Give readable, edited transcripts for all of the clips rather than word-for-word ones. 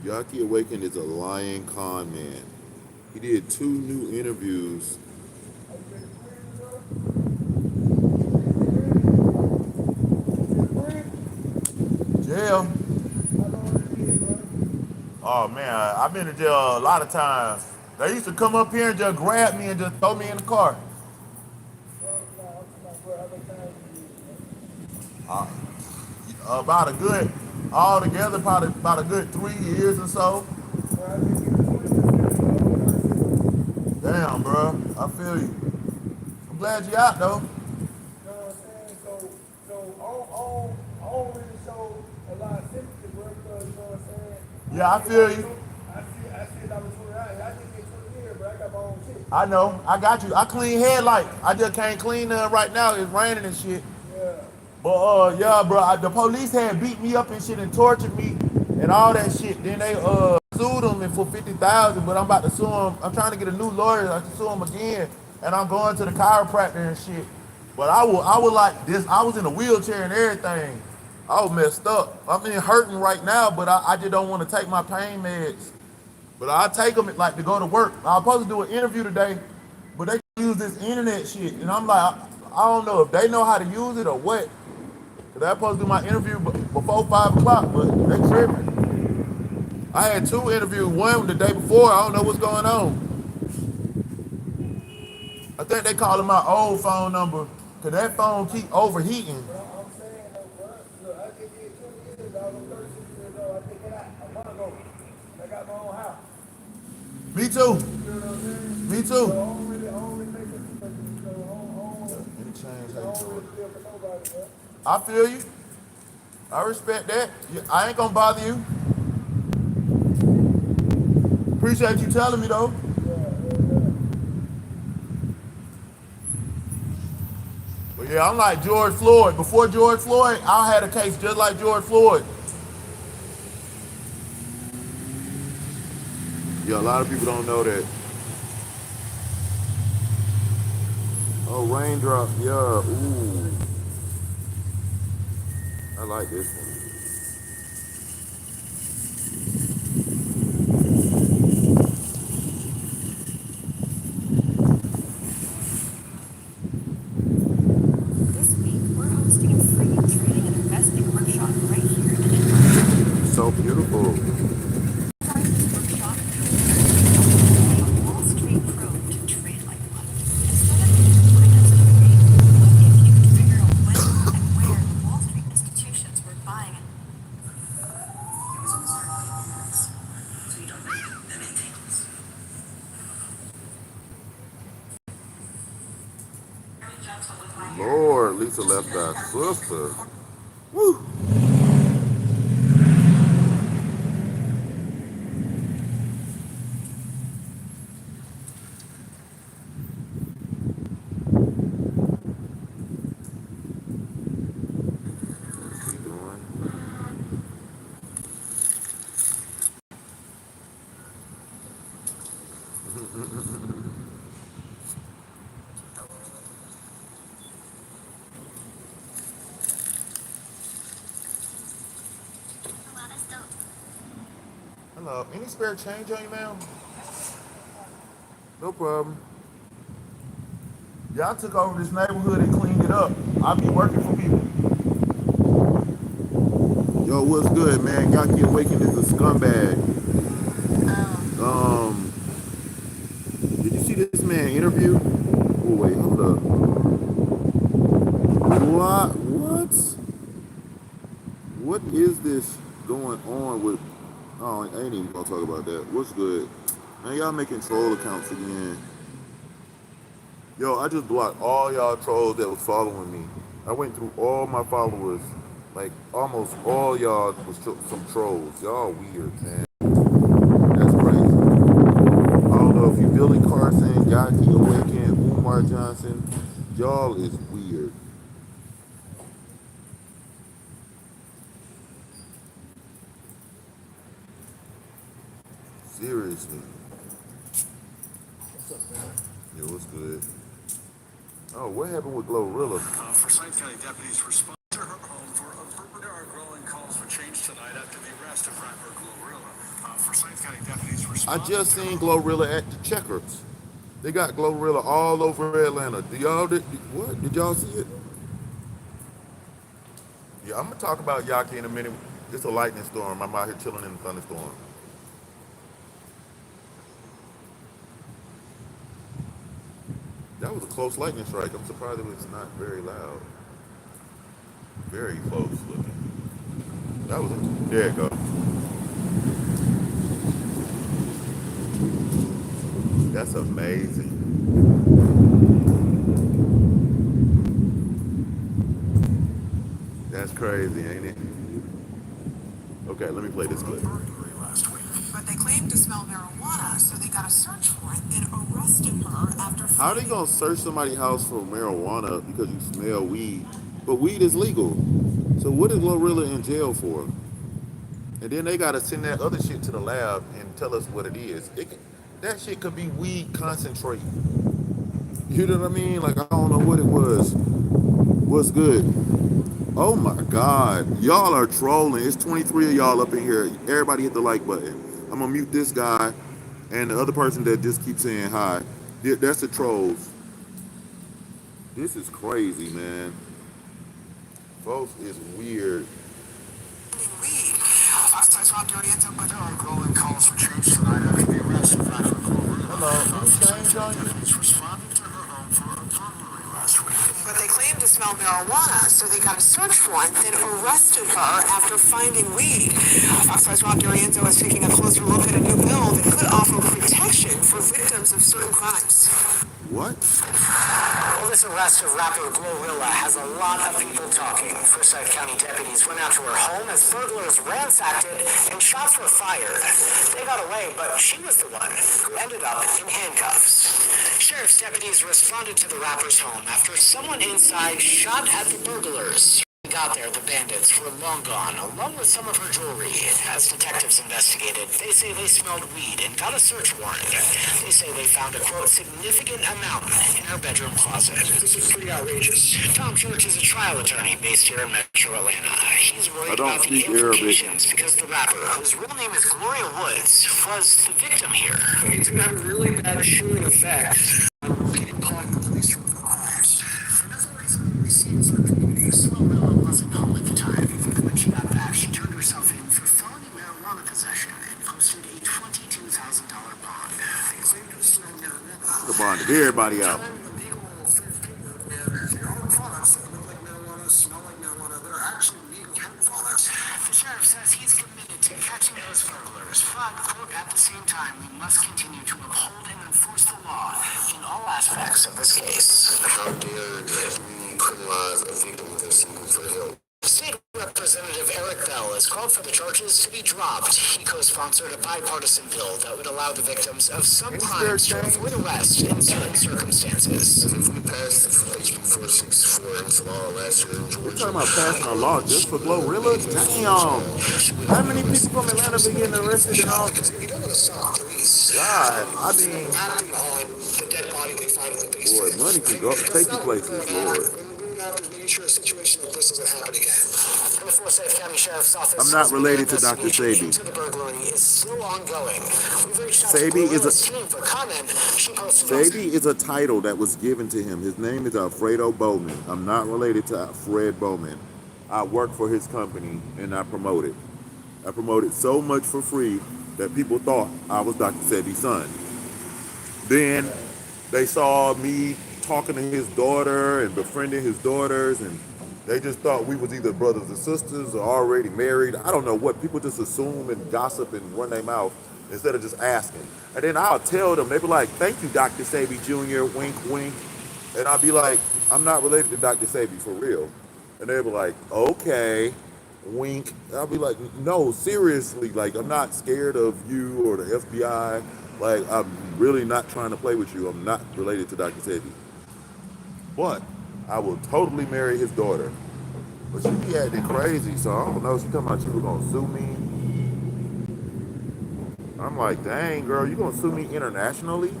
Yahki Awakened is a lying con man. He did 2 new interviews. Jail. Oh man, I've been to jail a lot of times. They used to come up here and just grab me and just throw me in the car. Uh, about a good, all together, probably about a good 3 years or so. Damn, bro, I feel you. I'm glad you out though. You know what I'm saying? So I don't really show a lot of sympathy, bro, because you know what I'm saying? Yeah, I feel you. I see it opportunity out here. I just get 20 years, but I got my own shit. I know. I got you. I clean headlights. I just can't clean them right now. It's raining and shit. Yeah. But yeah, bro. The police had beat me up and shit and tortured me and all that shit. Then they sued them and for 50,000. But I'm about to sue them. I'm trying to get a new lawyer. I can sue them again. And I'm going to the chiropractor and shit. But I would like this. I was in a wheelchair and everything. I was messed up. I'm in hurting right now, but I just don't want to take my pain meds. But I take them like to go to work. I was supposed to do an interview today, but they use this internet shit, and I'm like, I don't know if they know how to use it or what. Cause I supposed to do my interview before 5 o'clock, but they tripping. I had 2 interviews, one the day before. I don't know what's going on. I think they calling my old phone number, cause that phone keep overheating. But I'm saying, though, bro, look, I just did 20 years, I was 36 years old. I think it out a month ago. I got my own house. Me too. You know what I'm saying? Me So too. I don't really make it, so Any change, I how you don't do it? really feel for nobody, bro. I feel you. I respect that. I ain't gonna bother you. Appreciate you telling me though. But yeah, I'm like George Floyd. Before George Floyd, I had a case just like George Floyd. Yeah, a lot of people don't know that. Oh, raindrop. Yeah. Ooh, I like this one. This week, we're hosting a free trading and investing workshop right here in Atlanta. So beautiful. Inside this workshop, you'll learn a Wall Street pro to trade like one. Instead of finance trading, what if you could figure out when and where Wall Street institutions were buying it? It was almost so you don't read anything else. Lord, Lisa left our sister. Woo. Keep going. Hello. Any spare change on you, ma'am? No problem. Y'all took over this neighborhood and cleaned it up. I'll be working for people. Yo, what's good, man? Yaki Awakened is a scumbag. Um, did you see this man interview? Oh wait, hold up. What? What? What is this going on with? Oh, I ain't even gonna talk about that. What's good? Man, y'all making troll accounts again. Yo, I just blocked all y'all trolls that was following me. I went through all my followers. Like, almost all y'all was some trolls. Y'all weird, man. That's crazy. I don't know if you Billy Carson, Yaki Awaken, Umar Johnson. Y'all is weird. Seriously. Yo, what's good? Oh, what happened with Glorilla? Forsyth County deputies responded to her home for a growing calls for change tonight after the arrest of rapper Glorilla. Forsyth County deputies I responded just to her seen home. Glorilla at the Checkers. They got Glorilla all over Atlanta. Do y'all what? Did y'all see it? Yeah, I'm gonna talk about Yahki in a minute. It's a lightning storm. I'm out here chilling in the thunderstorm. That was a close lightning strike. I'm surprised it was not very loud. Very close looking. That was it. There it go. That's amazing. That's crazy, ain't it? Okay, let me play this clip. Burglary last week. But they claimed to smell marijuana, so they got a search warrant, then arrested her after How they finding. gonna search somebody's house for marijuana because you smell weed? But weed is legal. So what is Glorilla in jail for? And then they gotta send that other shit to the lab and tell us what it is. That shit could be weed concentrate. You know what I mean? Like I don't know what it was. What's good? Oh my God, y'all are trolling. It's 23 of y'all up in here. Everybody hit the like button. I'm gonna mute this guy and the other person that just keeps saying hi. That's the trolls. This is crazy, man. Folks, is weird. Weed. There are growing calls for change tonight after the arrest of rapper Hello, Glorilla. any Forsyth change County on you? deputies responded to her home for a burglary last week. But they claimed to smell marijuana, so they got a search warrant, then arrested her after finding weed. Fox 5's Rob Dorienzo is taking a closer look at a new bill that could offer protection for victims of certain crimes. What? Well, this arrest of rapper Glorilla has a lot of people talking. Forsyth County deputies went out to her home as burglars ransacked it and shots were fired. They got away, but she was the one who ended up in handcuffs. Sheriff's deputies responded to the rapper's home after someone inside shot at the burglars. When they got there, the bandits were long gone, along with some of her jewelry. As detectives investigated, they say they smelled weed and got a search warrant. They say they found a, quote, significant amount in her bedroom closet. This is pretty outrageous. Tom Church is a trial attorney based here in Metro Atlanta. He's I worried don't about the speak Arabic. implications because the rapper, whose real name is Gloria Woods, was the victim here. It's going to have a really bad chilling effect on people calling the police to report crimes. Another reason we see in certain communities, Glorilla wasn't home at the time. When she got back, she turned herself in for felony marijuana possession and posted a $22,000 bond. They claimed to smell marijuana. The bonded everybody out. The legal thrift paper where there are products that look like marijuana, smell like marijuana, that are actually legal hemp products. The sheriff says he's committed to catching those burglars, but, quote, at the same time, we must continue to uphold and enforce the law in all aspects of this case. How dare we criminalize a victim that's seeking for help? State Representative Eric Bell has called for the charges to be dropped. He co-sponsored a bipartisan bill that would allow the victims of some Any spirit crimes to change? avoid arrest in certain circumstances. If we passed HB 464 into law last year in We're Georgia, talking about passing a law just for Glorilla? Damn. How many people from Atlanta been getting arrested and all? You don't want to stop police. God, I mean, Acting on the dead body they find in the boy, basement. money can go take you places, Lord. Making sure a situation like this doesn't happen again. The Forsyth County Sheriff's Office I'm not says the related to Dr. investigation Sebi. into the burglary is still ongoing. We've reached out to Sebi is Glorilla's team for comment. She posted Sebi is a title that was given to him. His name is Alfredo Bowman. I'm not related to Fred Bowman. I work for his company and I promote it. I promote it so much for free that people thought I was Dr. Sebi's son. Then they saw me talking to his daughter and befriending his daughters, and they just thought we was either brothers and sisters or already married. I don't know what. People just assume and gossip and run their mouth instead of just asking. And then I'll tell them, they be like, thank you, Dr. Sebi Jr., wink, wink. And I'll be like, I'm not related to Dr. Sebi for real. And they'll be like, okay, wink. I'll be like, no, seriously, like, I'm not scared of you or the FBI. Like, I'm really not trying to play with you. I'm not related to Dr. Sebi. But I will totally marry his daughter. But she be acting crazy, so I don't know. She talking about you were gonna sue me. I'm like, dang, girl, you gonna sue me internationally?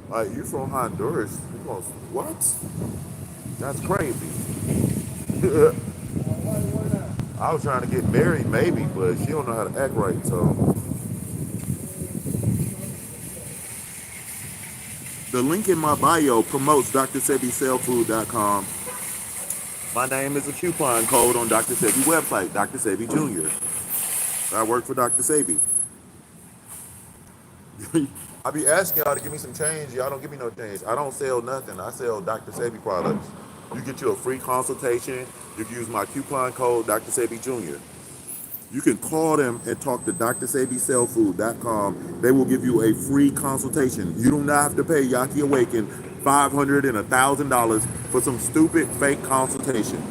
Like, you from Honduras? You gonna what? That's crazy. I was trying to get married, maybe, but she don't know how to act right, so The link in my bio promotes drSebijSellFood.com. My name is a coupon code on Dr. Sebi website, Dr. Sebi Jr. I work for Dr. Sebi. I be asking y'all to give me some change. Y'all don't give me no change. I don't sell nothing. I sell Dr. Sebi products. You get you a free consultation. You can use my coupon code, Dr. Sebi Jr. You can call them and talk to DrSebijSellFood.com. They will give you a free consultation. You do not have to pay Yahki Awaken $500 and $1,000 for some stupid fake consultation.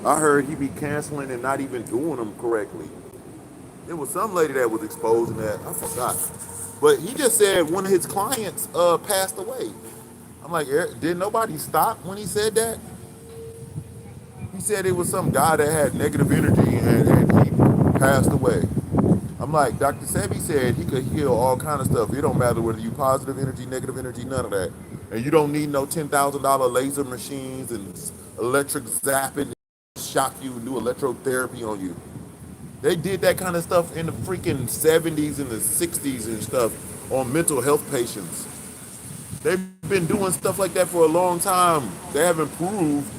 I heard he be canceling and not even doing them correctly. There was some lady that was exposing that. I forgot. But he just said one of his clients passed away. I'm like, did nobody stop when he said that? He said it was some guy that had negative energy and he passed away. I'm like, Dr. Sebi said he could heal all kind of stuff. It don't matter whether you positive energy, negative energy, none of that. And you don't need no $10,000 laser machines and electric zapping to shock you and do electrotherapy on you. They did that kind of stuff in the freaking 70s and the 60s and stuff on mental health patients. They've been doing stuff like that for a long time. They haven't proved.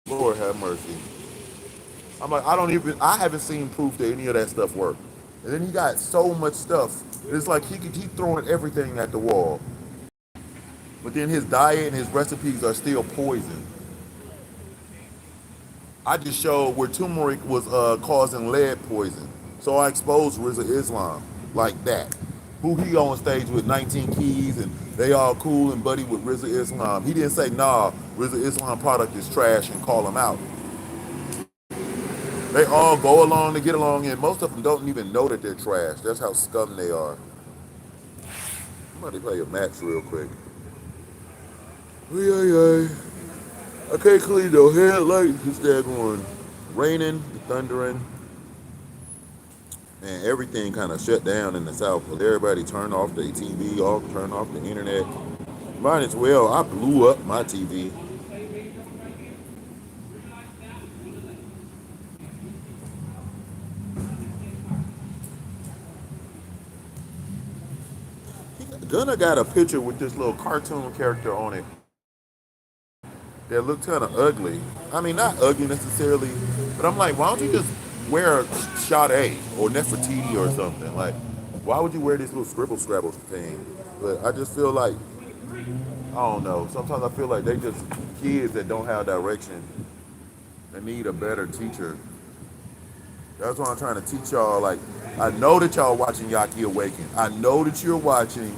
Lord have mercy. I'm like, I haven't seen proof that any of that stuff worked. And then he got so much stuff. It's like he could keep throwing everything at the wall. But then his diet and his recipes are still poison. I just showed where turmeric was causing lead poison. So I exposed Rizza Islam like that. Who he on stage with 19 keys and they all cool and buddy with Rizza Islam. He didn't say, nah, Rizza Islam product is trash and call him out. They all go along to get along and most of them don't even know that they're trash. That's how scum they are. I'm about to play a match real quick. I can't clean no headlights. It's that going raining, thundering, and everything kind of shut down in the south. Because everybody turned off their TV, turned off the internet. Might as well. I blew up my TV. Gunna got a picture with this little cartoon character on it that looked kind of ugly. I mean, not ugly necessarily, but I'm like, why don't you just wear Sade or Nefertiti or something? Like, why would you wear this little scribble scrabble thing? But I just feel like, I don't know. Sometimes I feel like they just kids that don't have direction. They need a better teacher. That's what I'm trying to teach y'all. Like, I know that y'all watching Yahki Awaken. I know that you're watching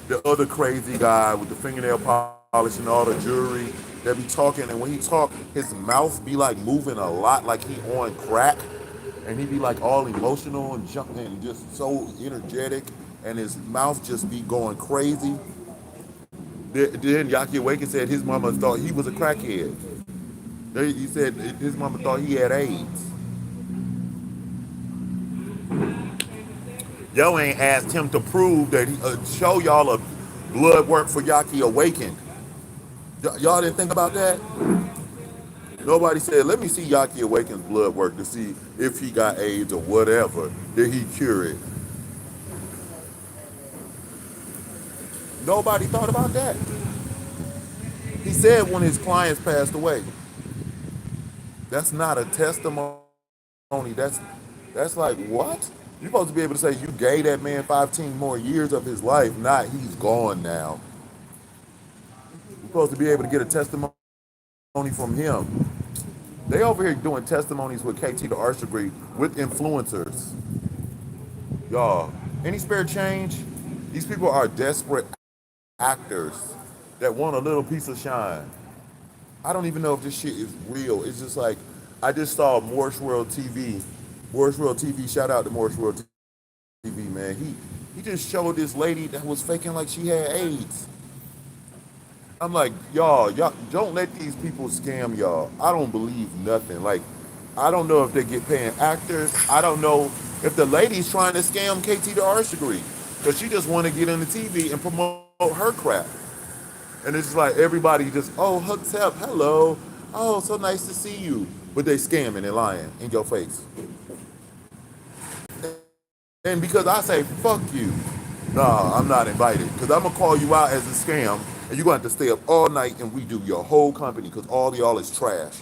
the other crazy guy with the fingernail polish and all the jewelry that be talking. And when he talk, his mouth be like moving a lot, like he on crack. And he be like all emotional and jumping and just so energetic. And his mouth just be going crazy. Then Yahki Awaken said his mama thought he was a crackhead. He said his mama thought he had AIDS. Yo ain't asked him to prove that show y'all a blood work for Yahki Awakened. Y'all didn't think about that? Nobody said, let me see Yahki Awakened's blood work to see if he got AIDS or whatever. Did he cure it? Nobody thought about that. He said when his clients passed away. That's not a testimony. That's like, what? You're supposed to be able to say you gave that man 15 more years of his life, not he's gone now. You're supposed to be able to get a testimony from him. They over here doing testimonies with KT the Arts degree with influencers. Y'all, any spare change? These people are desperate actors that want a little piece of shine. I don't even know if this shit is real. It's just like, I just saw Morris World TV. Morris World TV, shout out to Morris World TV, man. He just showed this lady that was faking like she had AIDS. I'm like, y'all don't let these people scam y'all. I don't believe nothing. Like, I don't know if they get paying actors. I don't know if the lady's trying to scam KT the Arts degree. Because she just want to get on the TV and promote her crap. And it's just like everybody just, oh, hooks up, hello. Oh, so nice to see you. But they scamming and lying in your face. And because I say, fuck you. Nah, I'm not invited. Because I'm going to call you out as a scam, and you're going to have to stay up all night and redo your whole company because all of y'all is trash.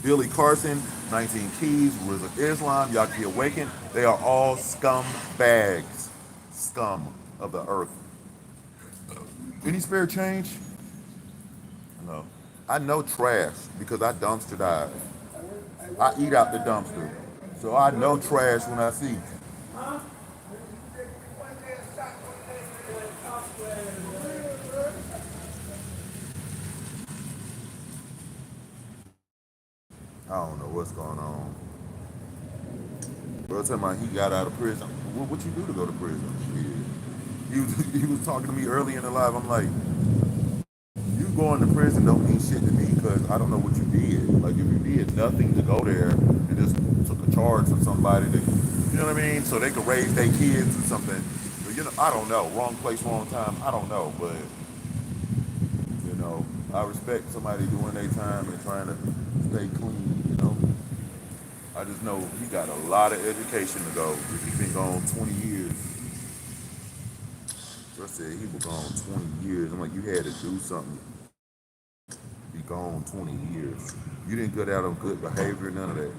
Billy Carson, 19 Keys, Rizal Islam, Yahki Awakened, they are all scum bags. Scum of the earth. Any spare change? No. I know trash because I dumpster dive. I eat out the dumpster. So I know trash when I see. Huh? One day a shot, one day a top I don't know what's going on. Bro, tell me he got out of prison. What you do to go to prison? Shit. He was talking to me early in the live. I'm like, you going to prison don't mean shit to me because I don't know what you did. Like if you did nothing to go there and just took a charge from somebody that, you know what I mean, so they could raise their kids or something. But, you know, I don't know. Wrong place, wrong time. I don't know, but you know, I respect somebody doing their time and trying to stay clean. You know, I just know he got a lot of education to go. If he been gone 20 years, so I said he was gone 20 years. I'm like, you had to do something. Be gone 20 years. You didn't get out on good behavior, none of that.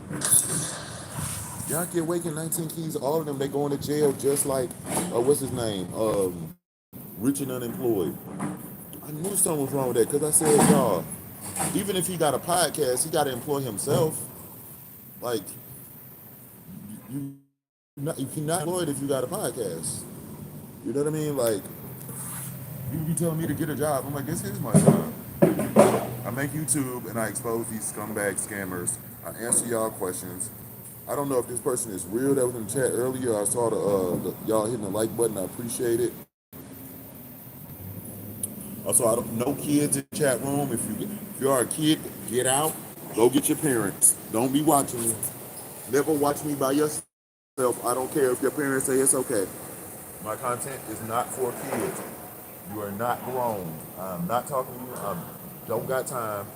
Y'all get waking 19 Keys, all of them, they going to jail just like, what's his name? Rich and unemployed. I knew something was wrong with that because I said, y'all, even if he got a podcast, he got to employ himself. Like, you're not employed if you got a podcast. You know what I mean? Like, you be telling me to get a job. I'm like, this is my job. I make YouTube and I expose these scumbag scammers. I answer y'all questions. I don't know if this person is real that was in the chat earlier. I saw the y'all hitting the like button. I appreciate it. Also, I don't no kids in the chat room. If you are a kid, get out. Go get your parents. Don't be watching me. Never watch me by yourself. I don't care if your parents say it's okay. My content is not for kids. You are not grown. I'm not talking to you. I don't got time.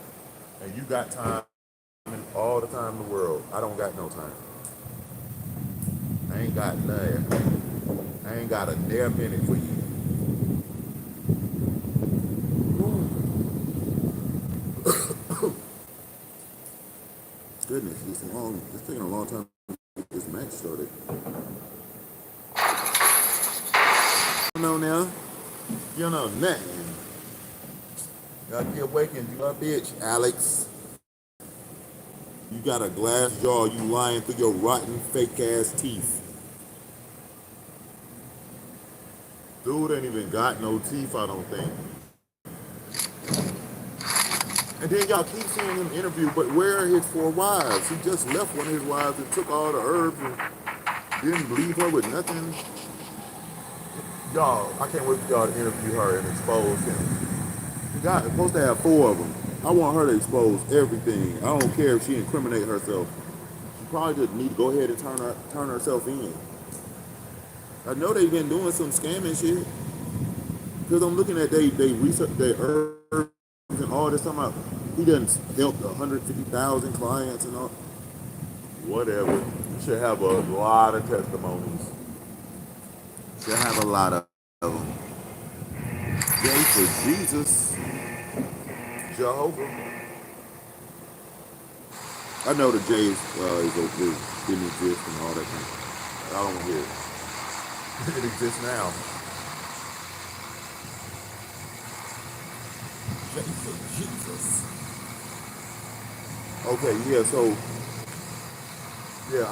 And you got time and all the time in the world. I don't got no time. I ain't got none. I ain't got a damn minute for you. Goodness, it's taking a long time to get this match started. You know now? You know nothing. Y'all get awakened, you a bitch, Alex. You got a glass jaw, you lying through your rotten fake ass teeth. Dude ain't even got no teeth, I don't think. And then y'all keep seeing him interview, but where are his four wives? He just left one of his wives and took all the herbs and didn't leave her with nothing. Y'all, I can't wait for y'all to interview her and expose him. You got supposed to have four of them. I want her to expose everything. I don't care if she incriminate herself. She probably just need to go ahead and turn herself in. I know they've been doing some scamming shit. Because I'm looking at they research their herbs and all this talking about he done helped 150,000 clients and all. Whatever. You should have a lot of testimonies. Should have a lot of them. Yay for Jesus. Jehovah. I know the J didn't exist and all that kind of stuff. I don't want to hear it. It exists now. J for Jesus. Okay, yeah, so yeah,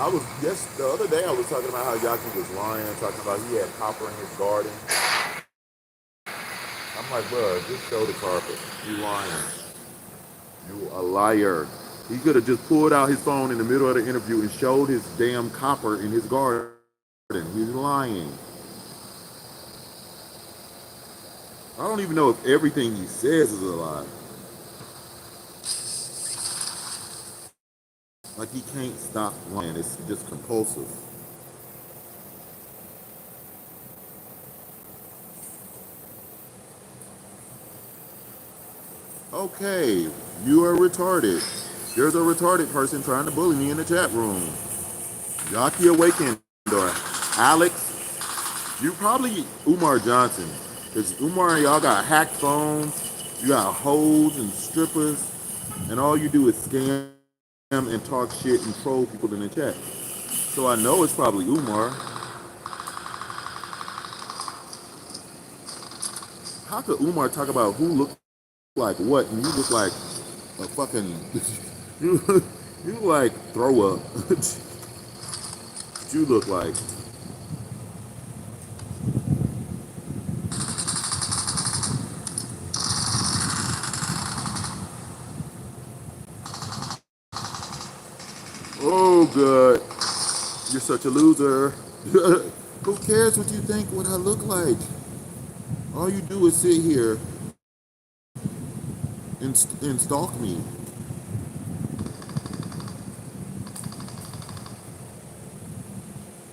the other day I was talking about how Yahki was lying, talking about he had copper in his garden. I'm like, bro, just show the carpet. You lying. You a liar. He could have just pulled out his phone in the middle of the interview and showed his damn copper in his garden. He's lying. I don't even know if everything he says is a lie. Like he can't stop lying. It's just compulsive. Okay, you are retarded. There's a retarded person trying to bully me in the chat room. Yahki awakened. Alex, you probably Umar Johnson. Because Umar and y'all got hacked phones, you got hoes and strippers, and all you do is scam and talk shit and troll people in the chat. So I know it's probably Umar. How could Umar talk about who looked like what and you look like a fucking you you look like throw up. You look like oh good. You're such a loser. Who cares what you think what I look like? All you do is sit here and stalk me.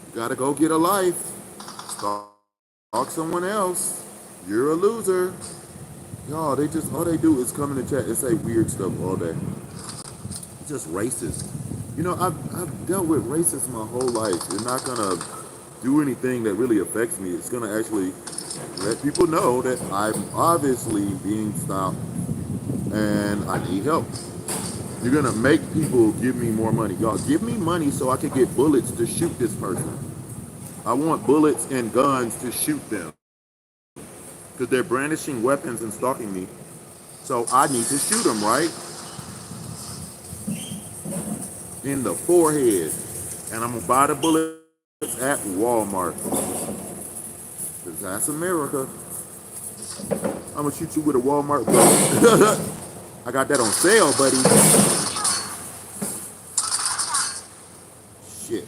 You gotta go get a life. Stalk someone else. You're a loser. Y'all, they just all they do is come in the chat and say weird stuff all day. It's just racist. You know, I've dealt with racists my whole life. They're not gonna do anything that really affects me. It's gonna actually let people know that I'm obviously being stopped and I need help. You're gonna make people give me more money. Y'all give me money so I can get bullets to shoot this person. I want bullets and guns to shoot them. Because they're brandishing weapons and stalking me. So I need to shoot them, right? In the forehead. And I'm gonna buy the bullets at Walmart. Because that's America. I'm gonna shoot you with a Walmart bullet. I got that on sale, buddy. Shit.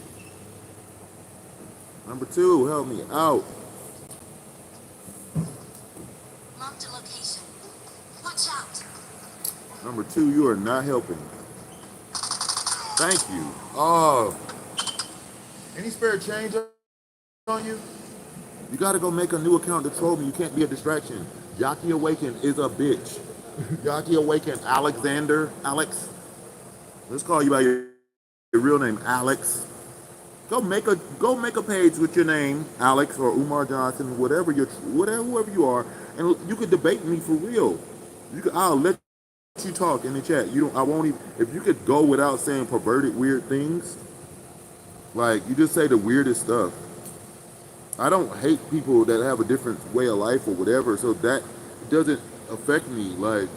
Number two, help me out. Marked a location. Watch out. Number two, you are not helping. Thank you. Oh, any spare change on you? You gotta go make a new account to troll me. You can't be a distraction. Yahki Awaken is a bitch. Yahki Awaken, Alexander, Alex. Let's call you by your real name, Alex. Go make a page with your name, Alex or Umar Johnson, whatever whoever you are, and you could debate me for real. I'll let you talk in the chat. You don't. I won't even. If you could go without saying perverted weird things, like you just say the weirdest stuff. I don't hate people that have a different way of life or whatever, so that doesn't affect me. Like,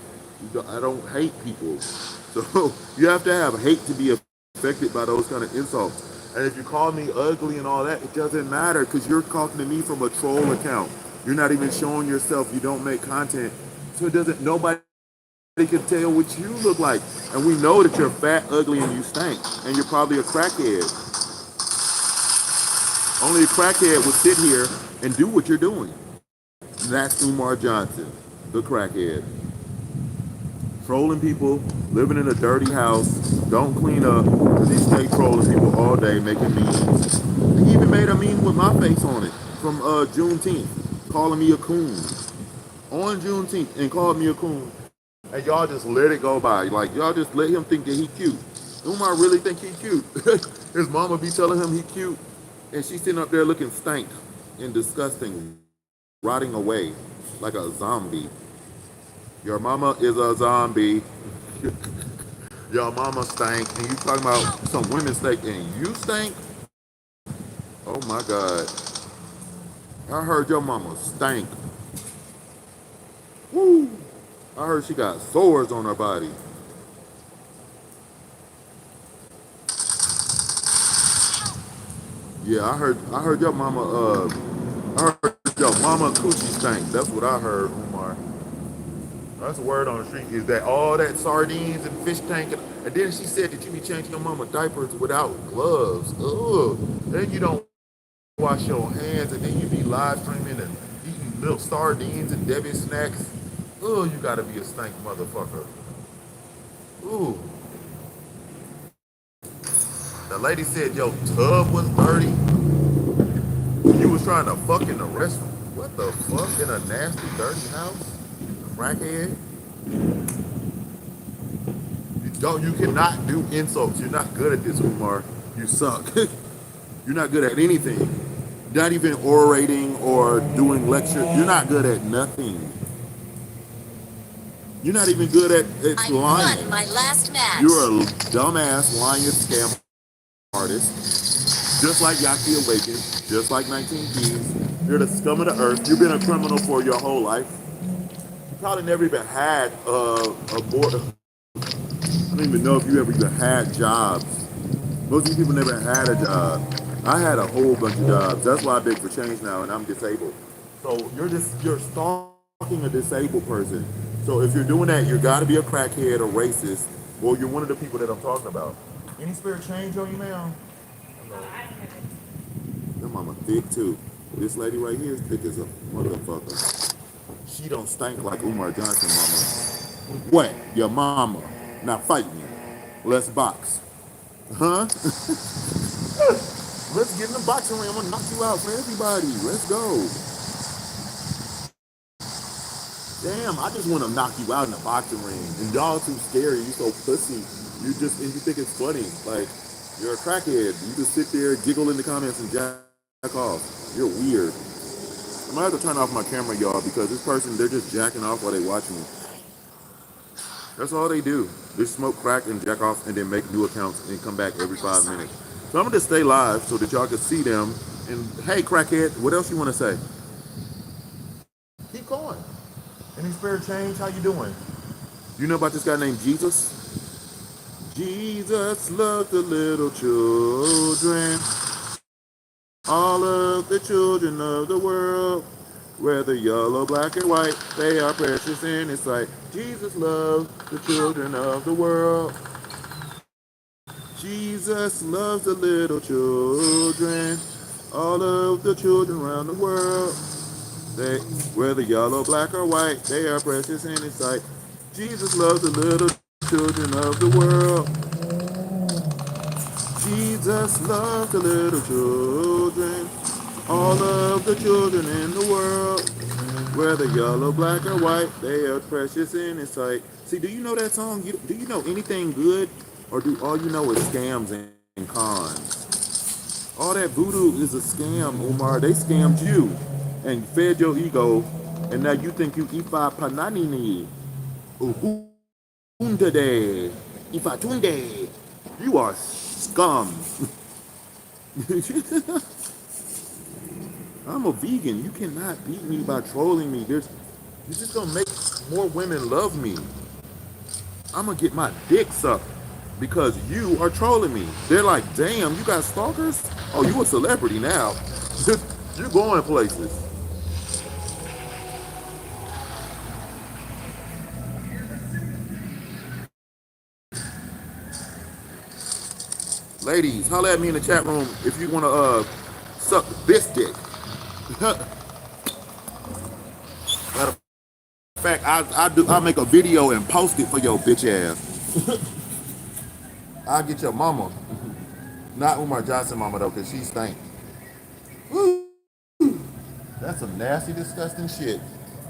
I don't hate people. So you have to have hate to be affected by those kind of insults. And if you call me ugly and all that, it doesn't matter because you're talking to me from a troll account. You're not even showing yourself. You don't make content. So it doesn't, nobody can tell what you look like. And we know that you're fat, ugly, and you stink. And you're probably a crackhead. Only a crackhead would sit here and do what you're doing. That's Umar Johnson, the crackhead. Trolling people, living in a dirty house, don't clean up, because he stay trolling people all day, making memes. He even made a meme with my face on it from Juneteenth, calling me a coon. On Juneteenth, and called me a coon. And y'all just let it go by. Like, y'all just let him think that he cute. Umar really think he cute. His mama be telling him he cute. And she's sitting up there looking stank and disgusting, rotting away like a zombie. Your mama is a zombie. Your mama stank, and you talking about some women stink, and you stink? Oh my God. I heard your mama stank. Woo! I heard she got sores on her body. Yeah, I heard your mama I heard your mama coochie stank. That's what I heard, Umar. That's the word on the street is that all that sardines and fish tank and then she said that you be changing your mama diapers without gloves. Ugh. Then you don't wash your hands and then you be live streaming and eating little sardines and Debbie snacks. Ugh, you gotta be a stank motherfucker. Ooh. The lady said your tub was dirty. You was trying to fuck in the restroom. What the fuck in a nasty, dirty house? Crackhead. You cannot do insults. You're not good at this, Umar. You suck. You're not good at anything. Not even orating or doing lecture. You're not good at nothing. You're not even good at I won lying. my last match. You're a dumbass lying scam artist, just like Yahki Awakened, just like 19 Keys. You're the scum of the earth. You've been a criminal for your whole life. You probably never even had a board. I don't even know if you ever even had jobs. Most of you people never had a job. I had a whole bunch of jobs. That's why I beg for change now, and I'm disabled. So you're stalking a disabled person. So if you're doing that, you got to be a crackhead or racist, or you're one of the people that I'm talking about. Any spirit change on you now? Your mama thick too. This lady right here is thick as a motherfucker. She don't stink like Umar Johnson, mama. What? Your mama. Now fight me. Let's box. Huh? Let's get in the boxing ring. I'm gonna knock you out for everybody. Let's go. Damn, I just wanna knock you out in the boxing ring. And y'all too scary. You so pussy. And you think it's funny. Like, you're a crackhead. You just sit there, giggle in the comments and jack off. You're weird. I'm gonna have to turn off my camera, y'all, because this person, they're just jacking off while they watch me. That's all they do. They smoke crack and jack off and then make new accounts and come back every 5 minutes. So I'm gonna just stay live so that y'all can see them. And hey, crackhead, what else you wanna say? Keep going. Any spirit change? How you doing? You know about this guy named Jesus? Jesus loved the little children, all of the children of the world. Whether yellow, black, or white, they are precious in his sight. Jesus loved the children of the world. Jesus loves the little children, all of the children around the world. They, whether yellow, black, or white, they are precious in his sight. Jesus loves the little children of the world. Jesus loves the little children, all of the children in the world. Whether yellow, black, or white, they are precious in his sight. See, do you know that song? Do you know anything good? Or do all you know is scams and cons? All that voodoo is a scam, Umar. They scammed you and fed your ego, and now you think you Ifa Pananini. Ukunde. Ifa Tunde. You are scum. I'm a vegan. You cannot beat me by trolling me. You're just gonna make more women love me. I'm gonna get my dick sucked because you are trolling me. They're like, damn, you got stalkers? Oh, you a celebrity now. You're going places. Ladies, holler at me in the chat room if you wanna suck this dick. Matter of fact, I'll make a video and post it for your bitch ass. I'll get your mama. Not Umar Johnson mama though, cause she stank. Woo. That's some nasty, disgusting shit.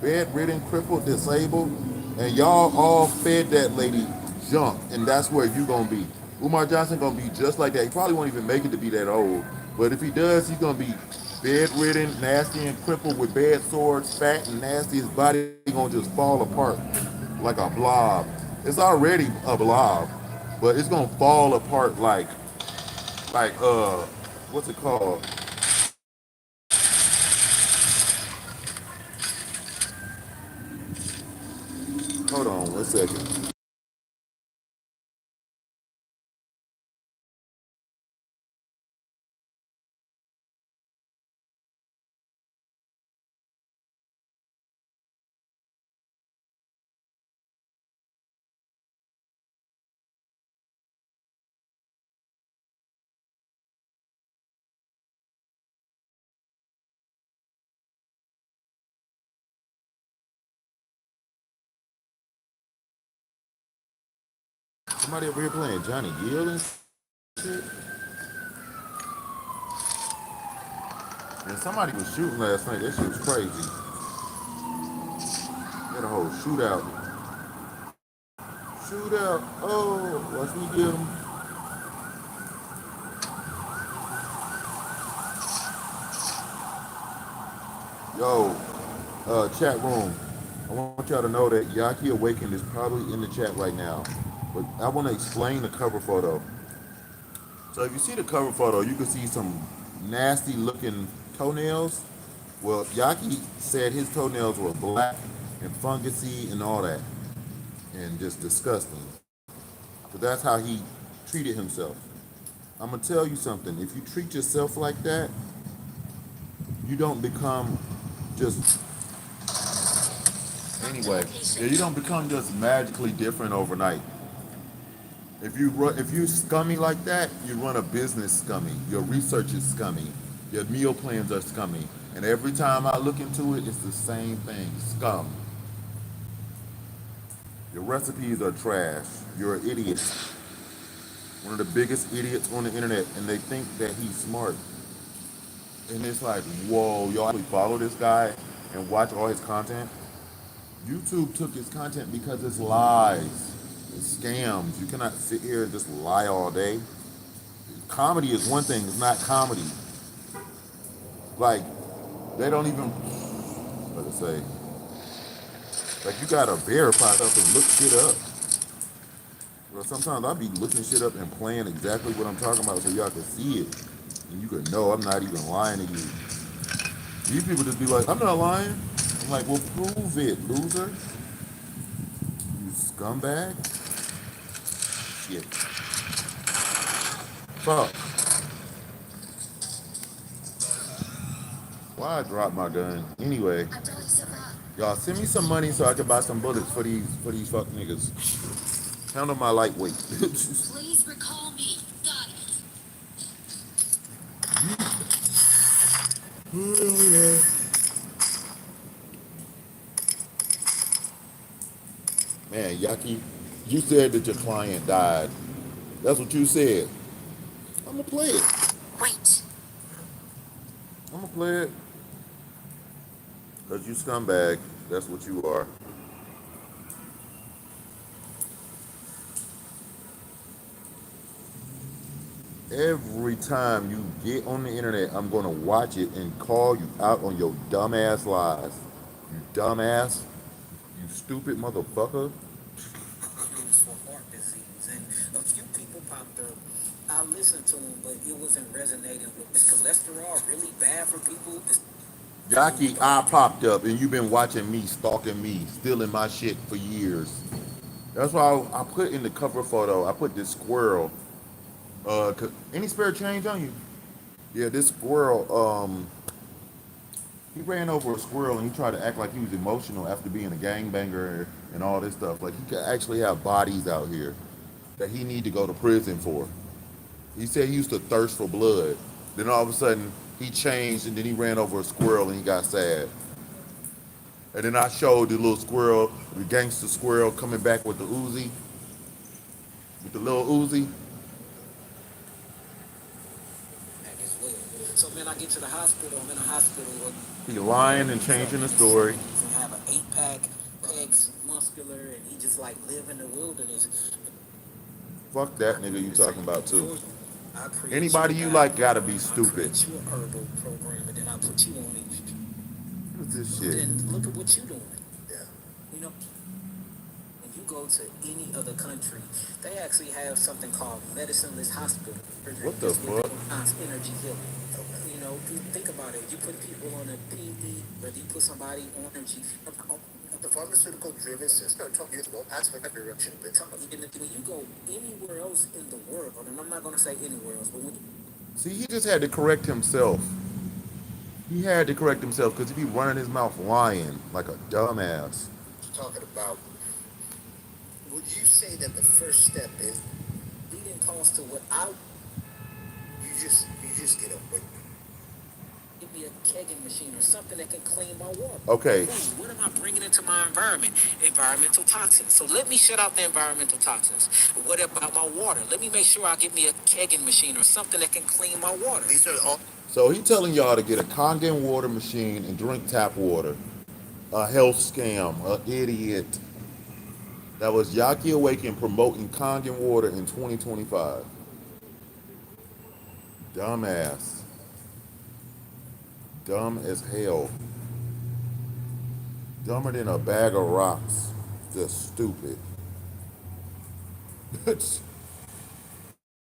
Bedridden, crippled, disabled, and y'all all fed that lady junk, and that's where you gonna be. Umar Johnson gonna be just like that. He probably won't even make it to be that old, but if he does, he's gonna be bedridden, nasty and crippled with bad sores, fat and nasty. His body gonna just fall apart like a blob. It's already a blob, but it's gonna fall apart like what's it called? Hold on 1 second. Somebody over here playing Johnny Gill and shit. And somebody was shooting last night. That shit was crazy. Had a whole shootout. Shootout. Oh, watch me get him. Yo, chat room. I want y'all to know that Yahki Awakened is probably in the chat right now. But I want to explain the cover photo. So if you see the cover photo, you can see some nasty looking toenails. Well, Yaki said his toenails were black and fungusy and all that, and just disgusting. So that's how he treated himself. I'm gonna tell you something. If you treat yourself like that, you don't become just anyway. Yeah, you don't become just magically different overnight. If you scummy like that, you run a business scummy. Your research is scummy. Your meal plans are scummy. And every time I look into it, it's the same thing. Scum. Your recipes are trash. You're an idiot. One of the biggest idiots on the internet, and they think that he's smart. And it's like, whoa, y'all actually follow this guy and watch all his content? YouTube took his content because it's lies. It's scams. You cannot sit here and just lie all day. Comedy is one thing, it's not comedy. Like, they don't even, what to say, like, you gotta verify stuff and look shit up. Well, sometimes I'll be looking shit up and playing exactly what I'm talking about so y'all can see it. And you can know I'm not even lying to you. These people just be like, I'm not lying. I'm like, well, prove it, loser. You scumbag. Shit. Fuck. Why I dropped my gun? Anyway, y'all send me some money so I can buy some bullets for these fuck niggas. Handle my lightweight. Please recall me. Got Man, Yaki, you said that your client died. That's what you said. I'm gonna play it. Wait. I'm gonna play it. Cause you scumbag. That's what you are. Every time you get on the internet, I'm gonna watch it and call you out on your dumbass lies. You dumbass. You stupid motherfucker. Used for heart disease, and a few people popped up. I listened to them, but it wasn't resonating with. Is cholesterol really bad for people? Yaki, I popped up and you've been watching me, stalking me, stealing my shit for years. That's why I put in the cover photo, I put this squirrel. 'Any spare change on you? Yeah, this squirrel, he ran over a squirrel and he tried to act like he was emotional after being a gangbanger and all this stuff. Like he could actually have bodies out here that he need to go to prison for. He said he used to thirst for blood. Then all of a sudden he changed and then he ran over a squirrel and he got sad. And then I showed the little squirrel, the gangster squirrel coming back with the Uzi, with the little Uzi. As well. So man, I get to the hospital. I'm in a hospital. He lying and changing the story. And have an 8-pack, legs muscular, and he just like live in the wilderness. Fuck that nigga you talking about too. I create Anybody you like gotta be stupid. you an herbal program, and then I put you on it. What's this shit? Then look at what you doing. Yeah. You know, when you go to any other country, they actually have something called medicineless hospital. What the fuck? Energy healing. You know, think about it. You put people on a PE, whether you put somebody on energy. The pharmaceutical driven system told you to aspect of direction. When you go anywhere else in the world, and I'm not going to say anywhere else, but when you See, he just had to correct himself. He had to correct himself because he be running his mouth lying like a dumbass. talking about, would you say that the first step is leading calls to what I you just get away? Give me a kegging machine or something that can clean my water. Okay. Ooh, what am I bringing into my environment? Environmental toxins. So let me shut out the environmental toxins. What about my water? Let me make sure I get me a kegging machine or something that can clean my water. These are all. So he telling y'all to get a Kangen water machine and drink tap water. A health scam, a idiot. That was Yaki Awaken promoting Kangen water in 2025. Dumbass. Dumb as hell. Dumber than a bag of rocks. Just stupid.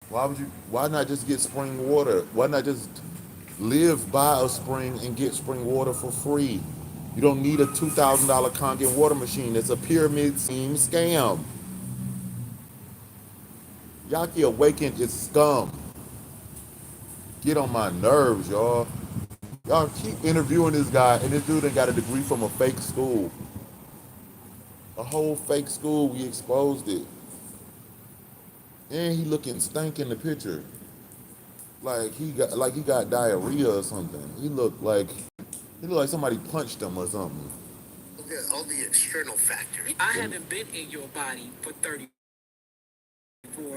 Why not just get spring water? Why not just live by a spring and get spring water for free? You don't need a $2,000 Kangen water machine. It's a pyramid scheme scam. Yahki Awakened is scum. Get on my nerves, y'all. Y'all keep interviewing this guy, and this dude ain't got a degree from a fake school. A whole fake school, we exposed it. And he looking stank in the picture. Like he got diarrhea or something. He looked like somebody punched him or something. All the external factors. I haven't been in your body for 34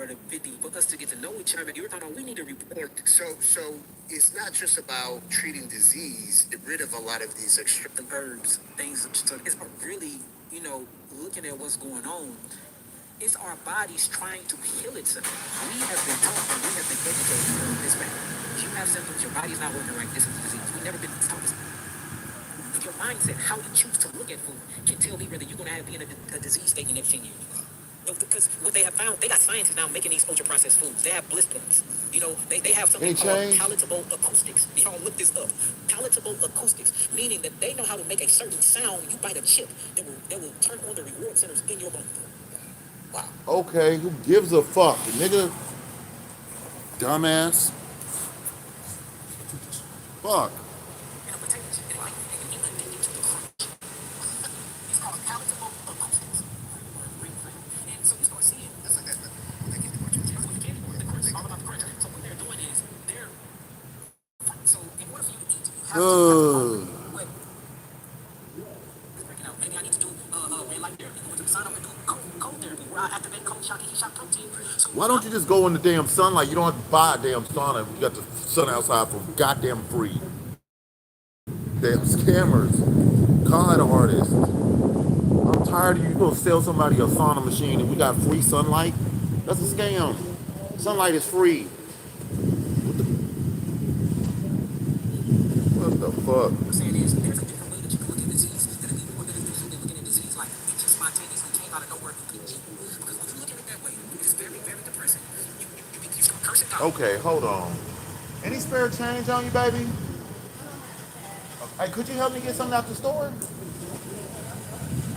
to 50 for us to get to know each other. You're talking about we need to report. So it's not just about treating disease. Get rid of a lot of these external. The herbs, things. So it's really, looking at what's going on. It's our bodies trying to heal itself. We have been taught and we have been educated on this fact. You have symptoms, your body's not working right, this is the disease. We've never been taught this. Your mindset, how you choose to look at food, can tell me whether you're going to be in a disease state in the next 10 years. Because what they have found, they got scientists now making these ultra processed foods. They have bliss points. They have something Any called change? palatable acoustics. Y'all look this up. Palatable acoustics, meaning that they know how to make a certain sound. You bite a chip that will turn on the reward centers in your bone. Wow. Okay, who gives a fuck, nigga? Dumbass. Fuck. Ugh. Why don't you just go in the damn sunlight? You don't have to buy a damn sauna if you got the sun outside for goddamn free. Damn scammers. Con artists. I'm tired of you gonna sell somebody a sauna machine and we got free sunlight? That's a scam. Sunlight is free. What the fuck? What I'm saying is, there's a different way that you can look at disease. There are people that are looking at disease like it just spontaneously came out of nowhere and beat you. Because when you look at it that way, it's very, very depressing. You curse it out. Okay, hold on. Any spare change on you, baby? Hey, could you help me get something out the store?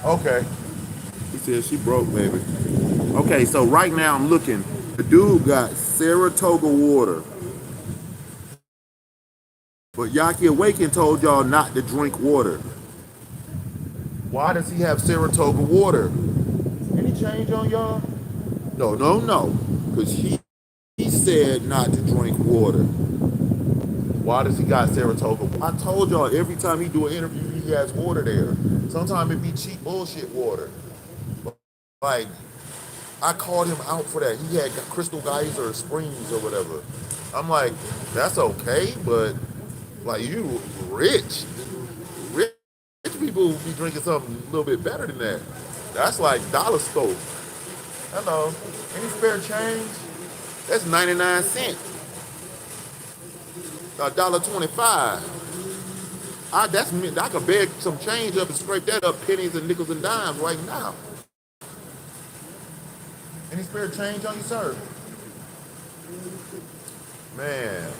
Okay. He said she broke, baby. Okay, so right now I'm looking. The dude got Saratoga water. But Yahki Awaken told y'all not to drink water. Why does he have Saratoga water? Any change on y'all? No, no, no. Because he said not to drink water. Why does he got Saratoga? I told y'all every time he do an interview, he has water there. Sometimes it be cheap bullshit water. Like, I called him out for that. He had Crystal Geyser Springs or whatever. I'm like, that's okay, but like you rich. Rich people be drinking something a little bit better than that. That's like dollar store. Hello. Any spare change? That's 99 cents. $1.25. I could beg some change up and scrape that up pennies and nickels and dimes right now. Any spare change on you, sir? Man.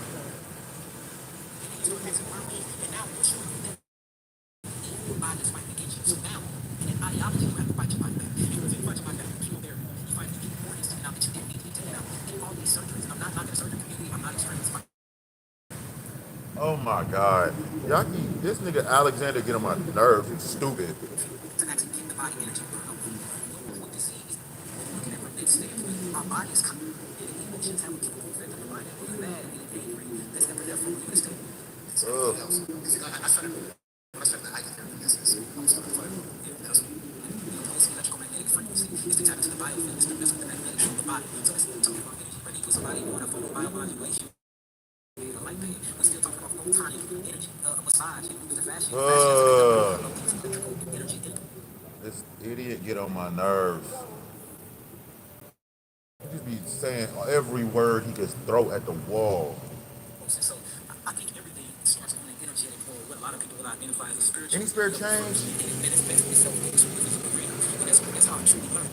Oh my God. Yahki, this nigga Alexander get on my nerves. He's stupid. Our bodies come and emotions have a chemical effect on the body. When you're mad and you're angry, that's epinephrine. You understand? Ugh. I started the hiking therapy business. I was looking for Pulse electromagnetic frequency is the type of the biofilm system that's with the magnetics of the body. So it's talking about energy. When you put somebody on a photobiomodulation, a light pain, we're still talking about photonic energy, massage, and the fashion. Electrical energy input. This idiot get on my nerves. He just be saying every word he could throw at the wall. So I think everything starts on an energetic what a lot of people will identify as a spiritual Any spirit level change? first, and then it manifests itself into the physical realm. And that's how I truly learned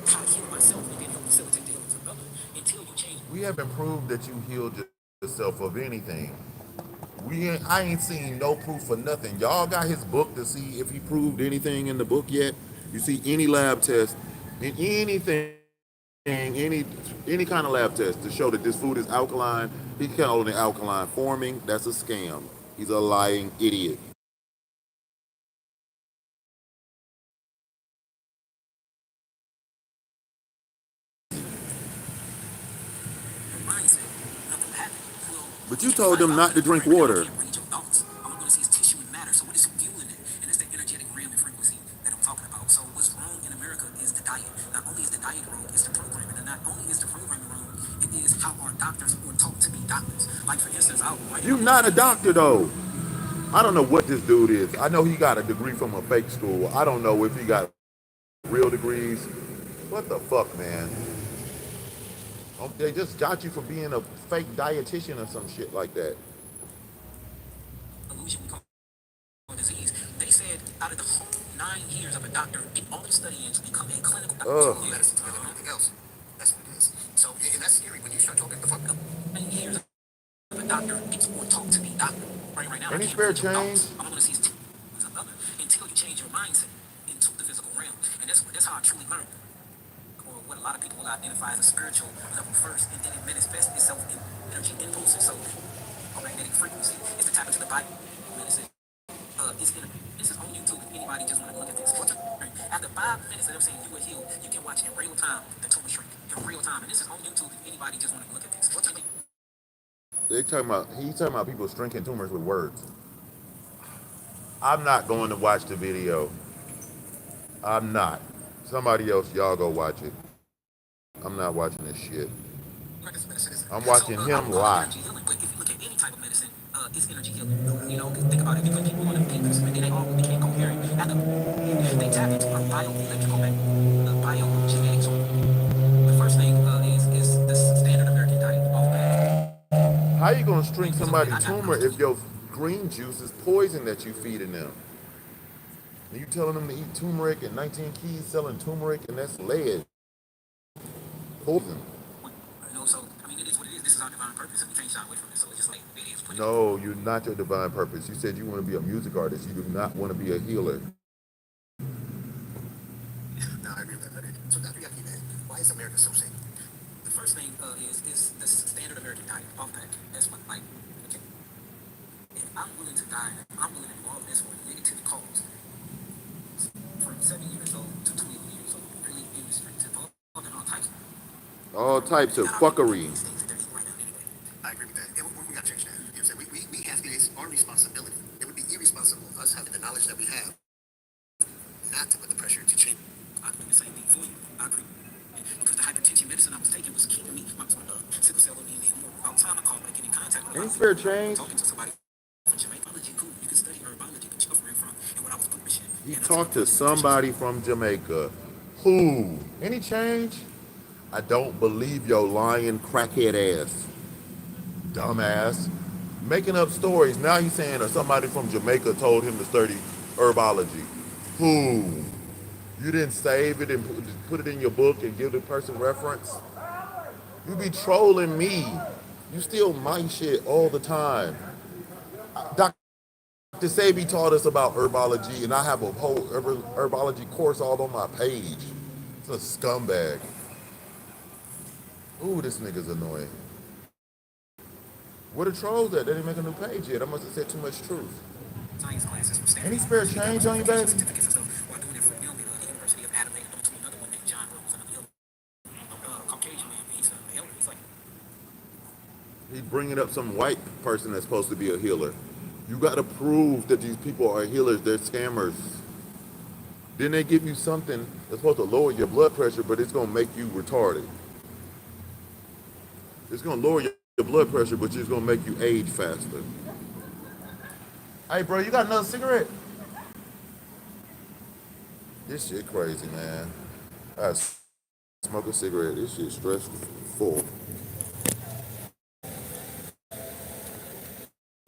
how to heal myself and then help facilitate the healing of others until you change. We haven't proved that you healed yourself of anything. I ain't seen no proof for nothing. Y'all got his book to see if he proved anything in the book yet? You see any lab test in anything, any kind of lab test to show that this food is alkaline, he called it alkaline forming. That's a scam. He's a lying idiot. Mindset, nothing will happen. Well, But you you can't told fight them fire not in to the drink brain. I water. can't read your thoughts. All I'm going to see is tissue and matter. So what is fueling it? And it's the energetic realm and frequency that I'm talking about. So what's wrong in America is the diet. Not only is the diet wrong, it's the programming. And not only is the programming wrong, it is how our doctors were taught to be doctors. Like for instance, right You now, I'm not a looking at doctor though. I don't know what this dude is. I know he got a degree from a fake school. I don't know if he got real degrees. What the fuck, man? They just got you for being a fake dietitian or some shit like that. illusion we call disease. They said out of the whole 9 years of a doctor, get all the studying to become a clinical doctor. Ugh. Medicine to anything else. That's what it is. So, and that's scary when you start talking the fuck up. 9 years of a doctor gets or taught to be doctor. Right now, I Any can't spirit read your change? thoughts. All I'm going to see is another until you change your mindset into the physical realm. And that's how I truly learned. Or what a lot of people will identify as a spiritual level first, and then it manifests itself in energy impulses. So, magnetic frequency is to tap into the body. Medicine this is on YouTube if anybody just want to look at this. After 5 minutes of them saying you will heal, you can watch in real time the tumor shrink in real time. And this is on YouTube if anybody just want to look at this. He's talking about people shrinking tumors with words. I'm not going to watch the video. I'm not. Somebody else, y'all go watch it. I'm not watching this shit. I'm So watching I him would call it lie. energy healing, but if you look at any type of medicine, it's energy healing. You know, think about it. You put people on a peak and then they all became coherent. After they tap into a bioelectrical biogenetics. The first thing is the standard American diet off bad. How you gonna shrink So somebody's I tumor was if your green juice is poison that you feeding them? And you telling them to eat turmeric and 19 keys selling turmeric and that's lead. Poison. you know, so I mean, it is what it is. This is our divine purpose, and we can't shy away from it. So it's just like it is. Put it. No, you're not your divine purpose. You said you want to be a music artist. You do not want to be a healer. No, I agree with that. So, Dr. Yaki, man, why is America so sick? The first thing is the standard American diet off pack. That's what like. Okay. If I'm willing to die, I'm willing to do all this for a negative cause. From 7 years old to 12 years old, really industry to fucking all types. All types of Not our people fuckery. eating these things that they're eating right now anyway. I agree with that. And we got to change that. You know what I'm saying? We have, it is our responsibility. It would be irresponsible, us having the knowledge that we have, not to put the pressure to change. I do the same thing for you. I agree. Because the hypertension medicine I was taking was keeping me, my sickle cell anemia, and more. About time I called back in contact with a Any lot of spirit people. change? Talking to somebody from Jamaica, cool. You can study herbology, but you're from. And what I was pushing. He And I talked took to somebody from Jamaica. Who? Any change? I don't believe your lying crackhead ass. Dumbass. Making up stories. Now he's saying that somebody from Jamaica told him to study herbology. Who? You didn't save it and put it in your book and give the person reference? You be trolling me. You steal my shit all the time. Dr. Sebi taught us about herbology, and I have a whole herbology course all on my page. It's a scumbag. Ooh, this nigga's annoying. Where the trolls at? They didn't make a new page yet. I must have said too much truth. science classes from Any Stanford spirit University. Got my change on you, baby? certificates and stuff while doing it for them at the University of Adelaide. I went to another one named John Rose, another Caucasian man. He's an elder. He's like, He's bringing up some white person that's supposed to be a healer. You got to prove that these people are healers. They're scammers. Then they give you something that's supposed to lower your blood pressure, but it's going to make you retarded. It's going to lower your blood pressure, but it's going to make you age faster. Hey, bro, you got another cigarette? This shit crazy, man. I smoke a cigarette. This shit stressful.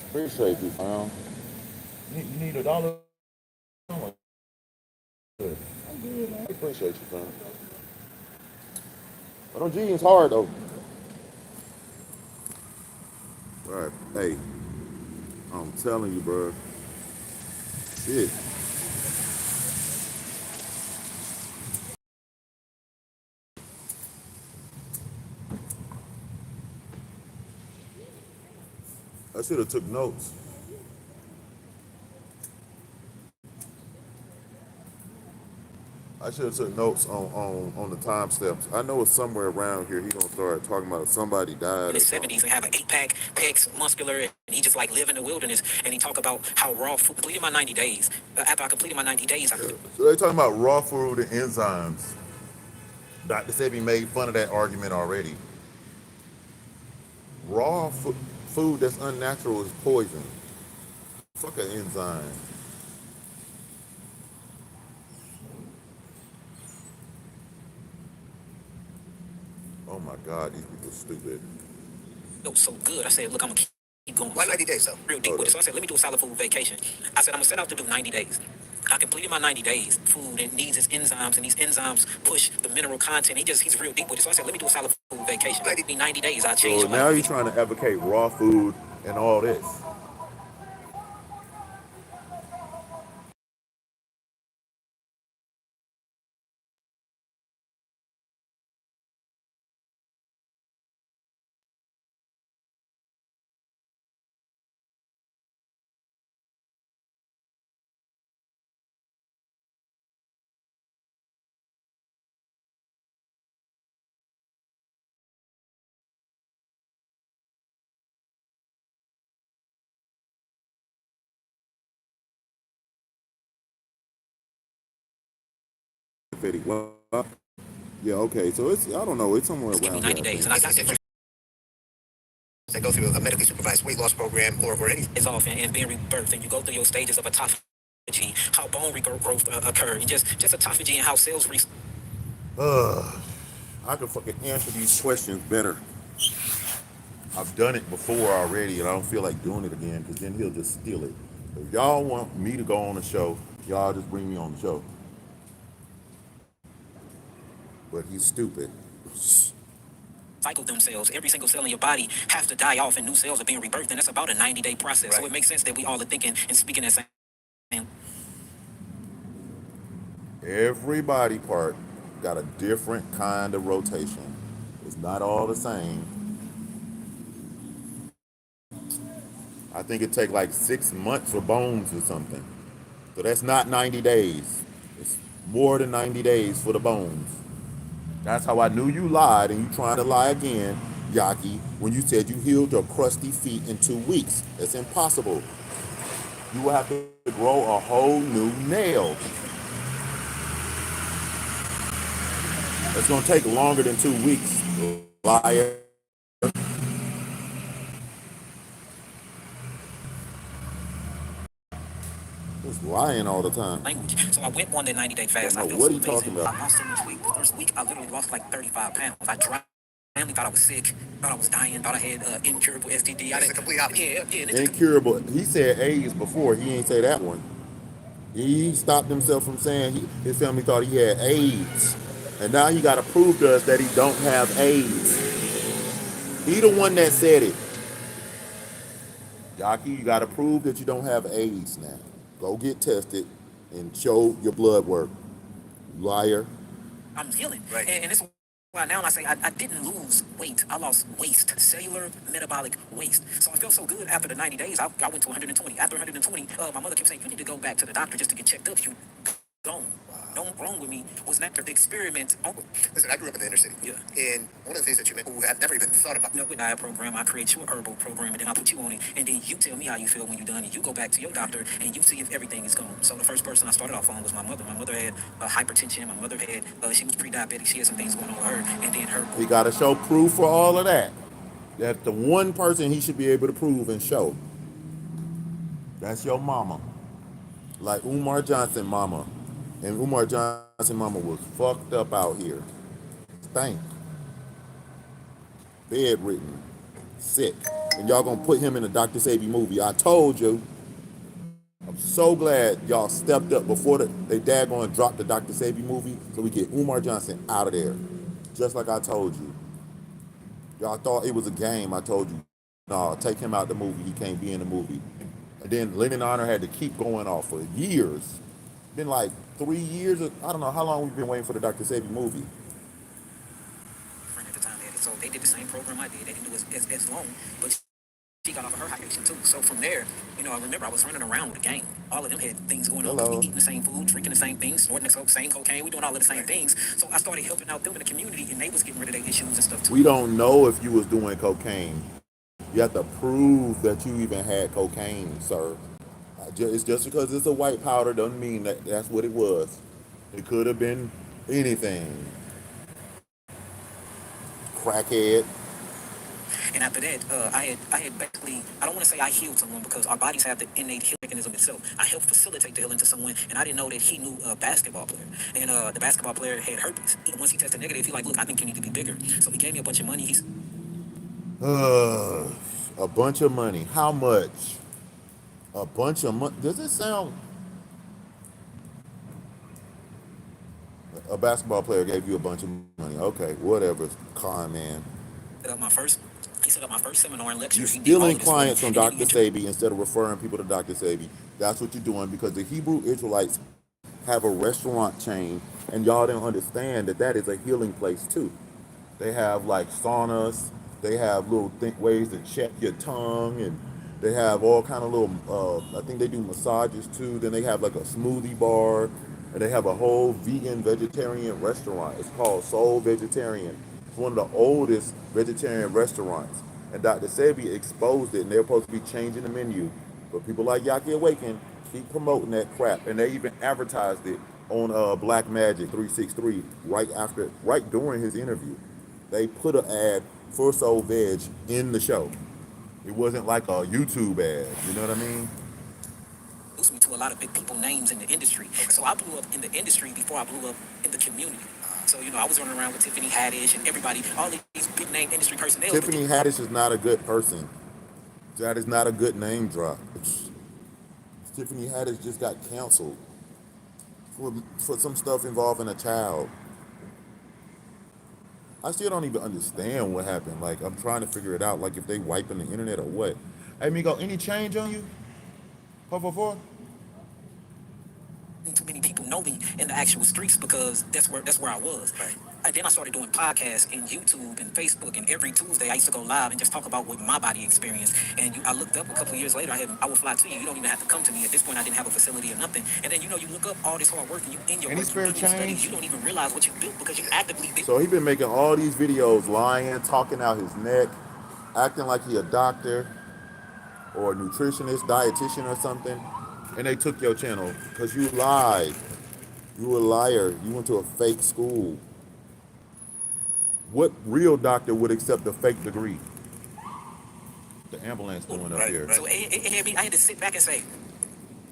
Appreciate you, man. You need $1? Good. I'm good, man. I appreciate you, man. But them jeans hard though. All right, hey, I'm telling you, bro. Shit. I should have took notes. I should have took notes on the time steps. I know it's somewhere around here. He gonna start talking about if somebody died in or his something. 70s and have an 8-pack, pecs, muscular, and he just like live in the wilderness. And he talk about how raw food, completed my 90 days. After I completed my 90 days, I could So they talking about raw food and enzymes. Dr. Sebi made fun of that argument already. Raw food that's unnatural is poison. Fuck an enzyme. Oh my God, these people are stupid. feel so good. I said, look, I'm gonna keep going. Why 90 days though? Real deep with it. So I said, let me do a solid food vacation. I said, I'm gonna set out to do 90 days. I completed my 90 days. Food and needs its enzymes, and these enzymes push the mineral content. He's real deep with it. So I said, let me do a solid food vacation. 90 days, I changed So your now life. you're trying to advocate raw food and all this. Well, yeah, okay. So it's I don't know. It's somewhere Just give me around here, 90 I days, think. and I got that They go through a medically supervised weight loss program or anything. is off and being rebirthed, and you go through your stages of autophagy, how bone regrowth occur, and just autophagy and how cells I can fucking answer these questions better. I've done it before already, and I don't feel like doing it again because then he'll just steal it. If y'all want me to go on the show, y'all just bring me on the show. But he's stupid. cycle themselves. Every single cell in your body has to die off, and new cells are being rebirthed, and that's about a 90-day process. Right. So it makes sense that we all are thinking and speaking the same. Every body part got a different kind of rotation. It's not all the same. I think it take like 6 months for bones or something. So that's not 90 days. It's more than 90 days for the bones. That's how I knew you lied and you trying to lie again, Yahki, when you said you healed your crusty feet in 2 weeks. It's impossible. You will have to grow a whole new nail. It's gonna take longer than 2 weeks, liar. Just lying all the time. Language. So I went on that 90-day fast. Don't I know felt what so he amazing. talking about. I lost so much weight. The first week, I literally lost like 35 pounds. I tried. Family thought I was sick, thought I was dying, thought I had incurable STD. It's the complete opposite. Yeah. Incurable. He said AIDS before. He ain't say that one. He stopped himself from saying his family thought he had AIDS. And now he got to prove to us that he don't have AIDS. He the one that said it. Yahki, you got to prove that you don't have AIDS now. Go get tested and show your blood work. Liar. I'm healing. Right. And it's why now I say I didn't lose weight. I lost waste, cellular metabolic waste. So I felt so good after the 90 days. I went to 120. After 120, my mother kept saying, you need to go back to the doctor just to get checked up. You gone. No wrong with me was not the experiment. Listen, I grew up in the inner city. Yeah. And one of the things that you meant, I've never even thought about. You know, with diet program, I create you a herbal program, and then I put you on it, and then you tell me how you feel when you're done, and you go back to your doctor, and you see if everything is gone. So the first person I started off on was my mother. My mother had hypertension. My mother had, she was pre-diabetic. She had some things going on with her, and then her. He got to show proof for all of that. That's the one person he should be able to prove and show. That's your mama. Like Umar Johnson mama. And Umar Johnson mama was fucked up out here. Stank. Bedridden. Sick. And y'all gonna put him in a Dr. Sebi movie. I told you. A I'm so glad y'all stepped up before they daggone dropped the Dr. Sebi movie so we get Umar Johnson out of there. Just like I told you. Y'all thought it was a game. I told you, no, take him out the movie. He can't be in the movie. And then Lennon Honor had to keep going off for years. Been like 3 years. I don't know how long we've been waiting for the Dr. Sebi movie. Friend at the time had it. So they did the same program I did. They didn't do as long, but she got off of her hydration too. So from there, I remember I was running around with a gang. All of them had things going on because we Hello. eating the same food, drinking the same things, snorting the same cocaine. We doing all of the same things. So I started helping out them in the community, and they was getting rid of their issues and stuff too. We don't know if you was doing cocaine. You have to prove that you even had cocaine, sir. It's just because it's a white powder doesn't mean that that's what it was. It could have been anything. Crackhead. And after that, I had basically, I don't want to say I healed someone because our bodies have the innate healing mechanism itself. I helped facilitate the healing to someone, and I didn't know that he knew a basketball player. And the basketball player had herpes. Once he tested negative, he like, look, I think you need to be bigger. So he gave me a bunch of money. Uh, a bunch of money. How much? A bunch of money. Does it sound? A basketball player gave you a bunch of money. Okay, whatever. Con man. set up my first, he set up my first seminar and lecture. You're He did all stealing of this for me, clients from and then he Dr. Sebi instead of referring people to Dr. Sebi. That's what you're doing because the Hebrew Israelites have a restaurant chain, and y'all don't understand that that is a healing place too. They have like saunas. They have little ways to check your tongue, and they have all kind of little. I think they do massages too. Then they have like a smoothie bar, and they have a whole vegan vegetarian restaurant. It's called Soul Vegetarian. It's one of the oldest vegetarian restaurants. And Dr. Sebi exposed it, and they're supposed to be changing the menu. But people like Yahki Awaken keep promoting that crap, and they even advertised it on Black Magic 363 right during his interview. They put an ad for Soul Veg in the show. It wasn't like a YouTube ad. You know what I mean? introduced me to a lot of big people names in the industry. So I blew up in the industry before I blew up in the community. So, I was running around with Tiffany Haddish and everybody, all these big name industry personnel. Tiffany Haddish is not a good person. That is not a good name drop. Tiffany Haddish just got canceled for some stuff involving a child. I still don't even understand what happened. Like, I'm trying to figure it out. Like, if they wiping the internet or what. Hey, Migo, any change on you? 444? Too many people know me in the actual streets because that's where I was. Right. And then I started doing podcasts and YouTube and Facebook, and every Tuesday I used to go live and just talk about what my body experienced. And I looked up a couple of years later. I would fly to you. You don't even have to come to me. At this point, I didn't have a facility or nothing. And then you look up all this hard work and you in your Any work, you spare in your studies. change? You don't even realize what you built because you actively did. So he been making all these videos, lying, talking out his neck, acting like he a doctor or a nutritionist, dietitian or something. And they took your channel because you lied. You a liar. You went to a fake school. What real doctor would accept a fake degree? The ambulance going up here. So it had me. I had to sit back and say,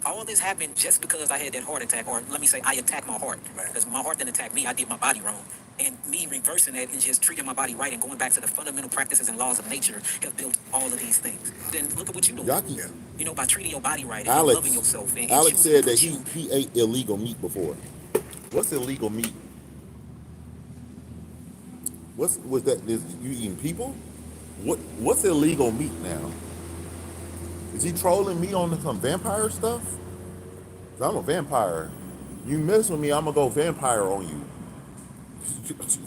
all this happened just because I had that heart attack, or let me say, I attacked my heart. Because my heart didn't attack me, I did my body wrong. And me reversing that and just treating my body right and going back to the fundamental practices and laws of nature have built all of these things. Then look at what you do. Yaki. By treating your body right and loving yourself. And Alex choosing said to that put he ate illegal meat before. What's illegal meat? Was that? Is you eating people? What's illegal meat now? Is he trolling me on some vampire stuff? 'Cause I'm a vampire. You mess with me, I'm gonna go vampire on you.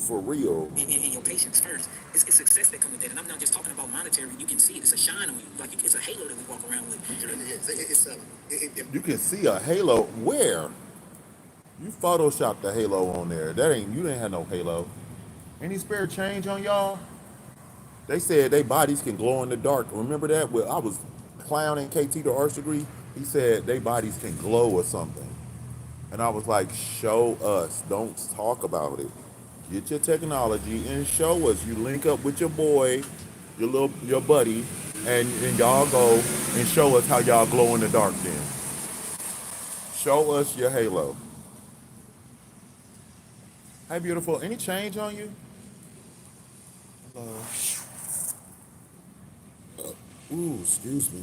For real. in your patience first. It's success that comes with that. And I'm not just talking about monetary. You can see it. It's a shine on you. Like it's a halo that we walk around with. You can see a halo. Where? You photoshopped the halo on there. You didn't have no halo. Any spare change on y'all? They said they bodies can glow in the dark. Remember that? Well, I was clowning KT to arts degree. He said they bodies can glow or something. And I was like, show us. Don't talk about it. Get your technology and show us. You link up with your boy, your buddy, and y'all go and show us how y'all glow in the dark then. Show us your halo. Hey, beautiful. Any change on you? Ooh, excuse me.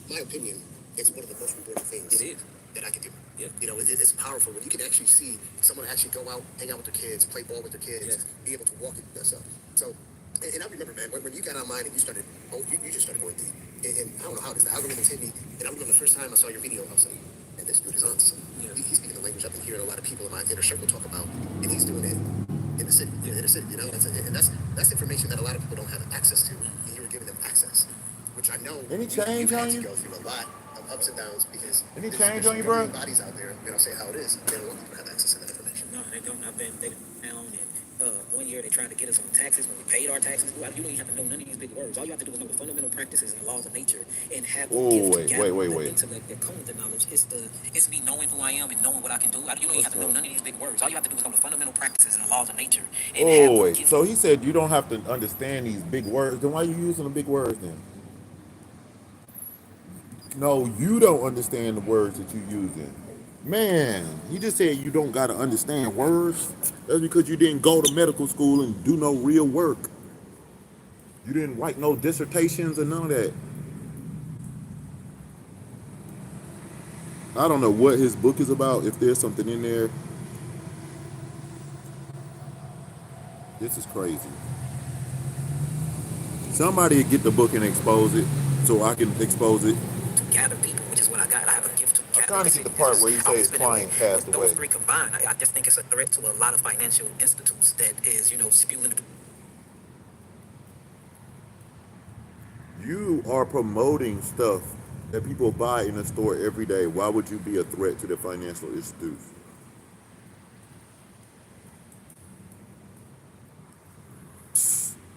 My opinion it's one of the most rewarding things It is. that I can do. Yeah. You know, it's powerful when you can actually see someone actually go out, hang out with their kids, play ball with their kids, Yes. be able to walk it themselves. So, and I remember, man, when you got online and you started, you just started going deep. And I don't know how it is. The algorithms hit me. And I remember the first time I saw your video, I was like, man, this dude is on to something. Yeah. He's speaking the language I've been hearing a lot of people in my inner circle talk about, and he's doing it in the city, in the inner city, you know? And that's information that a lot of people don't have access to. And you were giving them access, which I know Any you've change had on to you? go through a lot of ups and downs because Any change there's on some you, bro? governing bodies out there, you know, say how it is. They don't want people to have access to that information. No, they don't. I've been they down and 1 year they tried to get us on taxes when we paid our taxes. You don't even have to know none of these big words. All you have to do is know the fundamental practices and the laws of nature and have the Oh, gift to gather the wait. intellect that comes with the knowledge. It's me knowing who I am and knowing what I can do. You don't even have to know none of these big words. All you have to do is know the fundamental practices and the laws of nature and have Oh, the wait. gift. So he said you don't have to understand these big words. Then why are you using the big words then? No, you don't understand the words that you're using. Man, he just said you don't got to understand words. That's because you didn't go to medical school and do no real work. You didn't write no dissertations and none of that. I don't know what his book is about. If there's something in there, this is crazy. Somebody get the book and expose it so I can expose it. To gather people, which is what I got. I have a gift to I'm gather. trying to get the part where he says his client passed With those away. three combined, I just think it's a threat to a lot of financial institutes that is, spewing. You are promoting stuff that people buy in the store every day. Why would you be a threat to the financial institutes?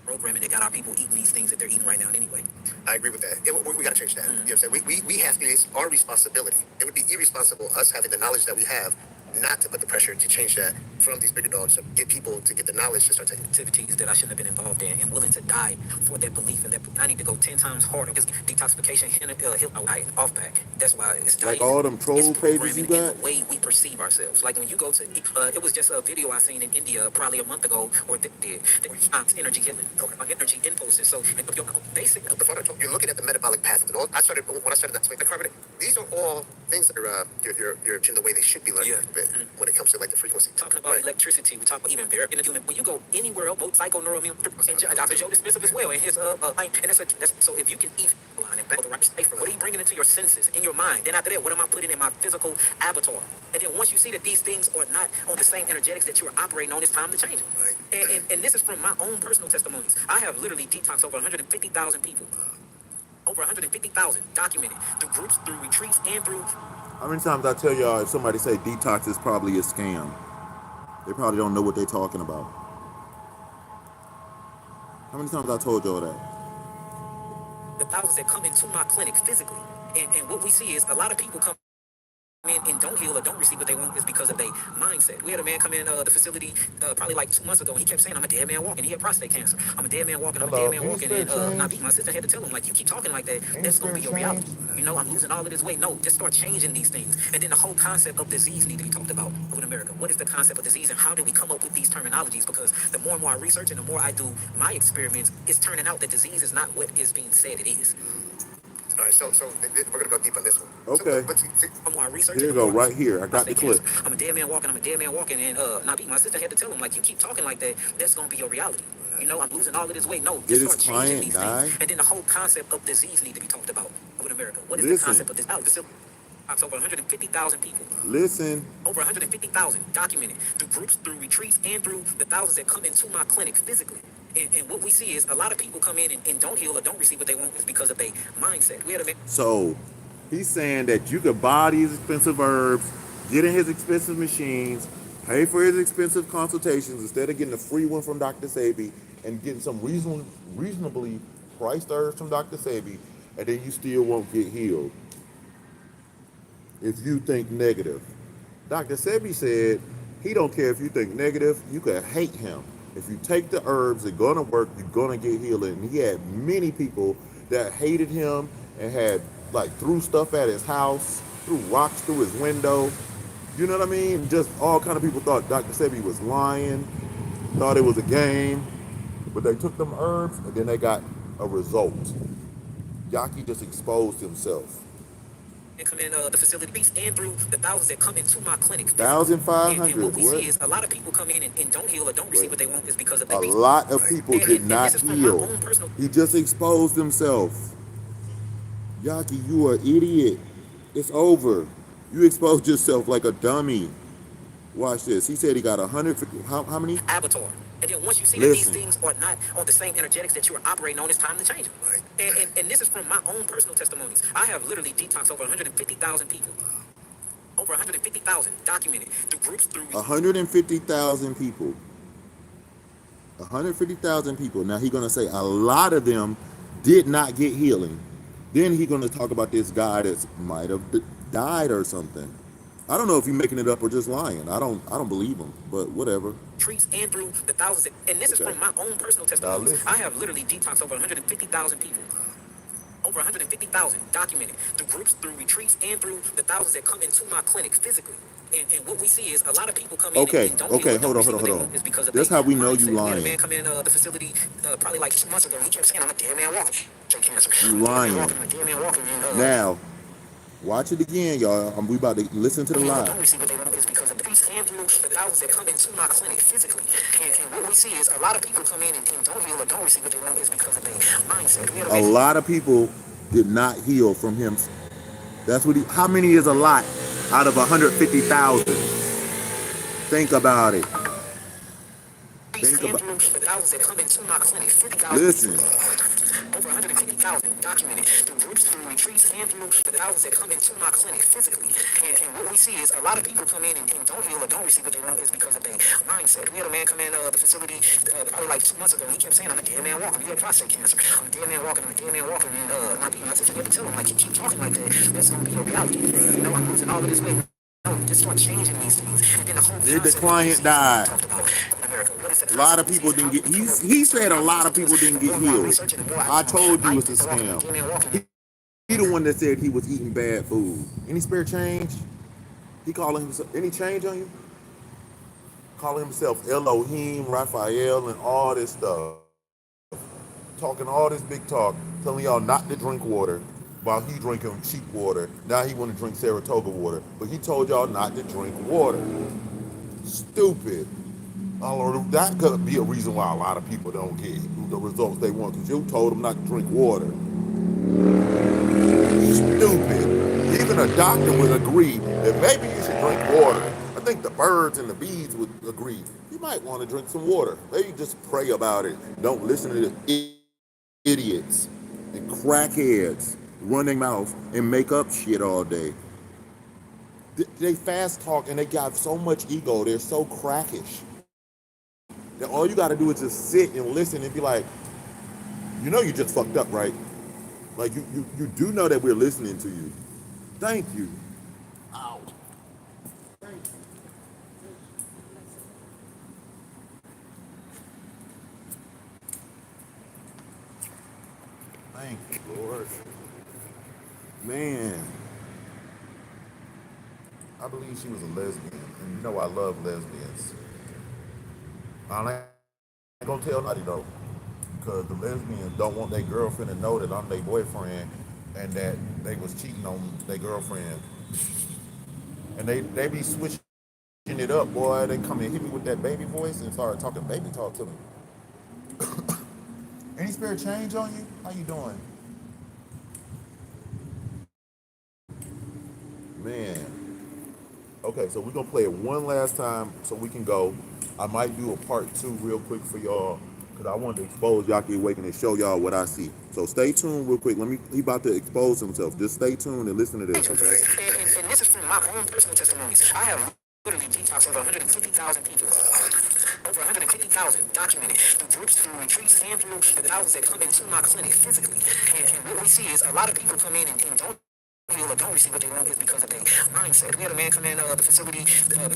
Programming that got our people eating these things that they're eating right now anyway. I agree with that. We got to change that. You know what I'm saying? We have to, it's our responsibility. It would be irresponsible, us having the knowledge that we have, not to put the pressure to change that from these bigger dogs, to get people to get the knowledge to start taking Activities that I shouldn't have been involved in and willing to die for that belief and that I need to go 10 times harder. Because detoxification, heal my diet, off pack. That's why it's Like diet. all them It's troll pages you programming in got? the way we perceive ourselves. Like when you go to, it was just a video I seen in India probably a month ago, or they did. They were energy healing, energy impulses. So basically, you're looking at the metabolic pathway. I started when I started that the carbonate. These are all things that are you're in the way they should be learning when it comes to like the frequency. talking about electricity, we talk about even very in the human. When you go anywhere else, both psychoneuroimmune and Dr. Joe dismissive as well. And his line, and that's so if you can eat line and back the right safer, what are you bringing into your senses, in your mind? Then after that, what am I putting in my physical avatar? And then once you see that these things are not on the same energetics that you are operating on, it's time to change them. Right. And this is from my own personal testimonies. I have literally detoxed over 150,000 people. Over 150,000 documented through groups, through retreats, and through. How many times I tell y'all if somebody say detox is probably a scam? They probably don't know what they're talking about. How many times I told y'all that? The thousands that come into my clinic physically. And what we see is a lot of people come in and don't heal or don't receive what they want is because of their mindset. We had a man come in the facility probably like 2 months ago, and he kept saying, I'm a dead man walking. He had prostate cancer. I'm a dead man walking. I'm a dead man walking. And my sister had to tell him, like, you keep talking like that, that's going to be your reality. I'm losing all of this weight. No, just start changing these things. And then the whole concept of disease need to be talked about in America. What is the concept of disease and how do we come up with these terminologies? Because the more and more I research and the more I do my experiments, it's turning out that disease is not what is being said it is. All right, so we're gonna go deep on this one. Okay. The more I research, Here you go, right here. I got the clip. I'm a dead man walking. I'm a dead man walking, and my sister had to tell him, like, you keep talking like that, that's gonna be your reality. I'm losing all of this weight. No, Did just his start changing client these die? things. And then the whole concept of disease need to be talked about in America. What is the Listen. concept of this? It's over 150,000 people. Listen. Over 150,000 documented through groups, through retreats, and through the thousands that come into my clinic physically. And what we see is a lot of people come in and don't heal or don't receive what they want is because of their mindset. We had a man. So he's saying that you could buy these expensive herbs, get in his expensive machines, pay for his expensive consultations instead of getting a free one from Dr. Sebi and getting some reasonably priced herbs from Dr. Sebi, and then you still won't get healed if you think negative. Dr. Sebi said he don't care if you think negative, you can hate him. If you take the herbs, they're gonna work, you're gonna get healed. And he had many people that hated him and had like threw stuff at his house, threw rocks through his window. You know what I mean? Just all kind of people thought Dr. Sebi was lying, thought it was a game, but they took them herbs and then they got a result. Yahki just exposed himself. come in the facility and through the thousands that come into my clinic physically. And 1,500. what we What? see is a lot of people come in and don't heal or don't receive Wait. what they want is because of A their base. lot of people did And not this is from my heal. own personal. He just exposed himself. Yahki, you are an idiot. It's over. You exposed yourself like a dummy. Watch this. He said he got 150. How many? Avatar. And then once you see that these Listen. things are not on the same energetics that you are operating on, it's time to change them. Right. And this is from my own personal testimonies. I have literally detoxed over 150,000 people. Over 150,000 documented through groups, through 150,000 people. 150,000 people. Now he's gonna say a lot of them did not get healing. Then he's gonna talk about this guy that might have died or something. I don't know if he's making it up or just lying. I don't believe him, but whatever. trees and through the thousands. And this is Okay. from my own personal Now testimonies. listen. I have literally detoxed over 150,000 people. Over 150,000 documented through groups, through retreats, and through the thousands that come into my clinic physically. And what we see is a lot of people come in Okay, and don't heal okay, or don't hold on, receive hold on, what they hold want on. is because of That's their how we know you mindset. We had a lying. man come in the facility probably like 2 months ago. He kept saying, "I'm a dead man walking." Cancer. You I'm a dead man lying. walking. I'm a dead man walking. And, Now, watch it again, y'all. We about to listen to the people lie. don't receive what they want is because of the peace and through the thousands that come into my clinic physically. And what we see is a lot of people come in and don't heal or don't receive what they want is because of their mindset. We had a A man. lot of people did not heal from him. That's what he. How many is a lot out of 150,000? Think about it. Think about. The thousands that come into my clinic, 50,000 Listen. over 150,000 documented through groups, through retreats, and through the thousands that come into my clinic physically. And what we see is a lot of people come in and don't heal or don't receive what they want is because of their mindset. We had a man come in the facility probably like 2 months ago. He kept saying, "I'm a dead man walking. He had prostate cancer. I'm a dead man walking. I'm a dead man walking." And not being honest, if you ever tell him like you keep talking like that, that's gonna be your reality. You know, I'm losing all of this weight. No, just start changing these things. And then the whole Did the concept client die? talked about in America. What is the A lot of concept? people didn't get. He said a lot of people didn't get healed. I told you it's a scam. He the one that said he was eating bad food. Any spirit change? He calling himself. Any change on you? Calling himself Elohim, Raphael, and all this stuff. Talking all this big talk, telling y'all not to drink water, while he drinking cheap water. Now he want to drink Saratoga water, but he told y'all not to drink water. Stupid. That could be a reason why a lot of people don't get the results they want, because you told them not to drink water. Stupid. Even a doctor would agree that maybe you should drink water. I think the birds and the bees would agree. You might want to drink some water. Maybe just pray about it. Don't listen to the idiots and crackheads run their mouth and make up shit all day. They fast talk and they got so much ego. They're so crackish that all you got to do is just sit and listen and be like, you know, you just fucked up, right? Like you do know that we're listening to you. Thank you. Ow. Thank you. Thank you, Lord. Man, I believe she was a lesbian, and you know I love lesbians. I ain't gonna tell nobody though, because the lesbians don't want their girlfriend to know that I'm their boyfriend and that they was cheating on their girlfriend. And they be switching it up, boy. They come and hit me with that baby voice and start talking baby talk to me. Any spirit change on you? How you doing? Man. Okay, so we're gonna play it one last time so we can go. I might do a part 2 real quick for y'all, because I wanted to expose Yahki Awaken and show y'all what I see. So stay tuned real quick. He about to expose himself. Just stay tuned and listen to this, okay? And this is from my own personal testimonies. I have literally detoxed over 150,000 people. Over 150,000 documented through groups, through retreats, and through the thousands that come into my clinic physically. And what we see is a lot of people come in and don't heal or don't receive what they want is because of their mindset. We had a man come in the facility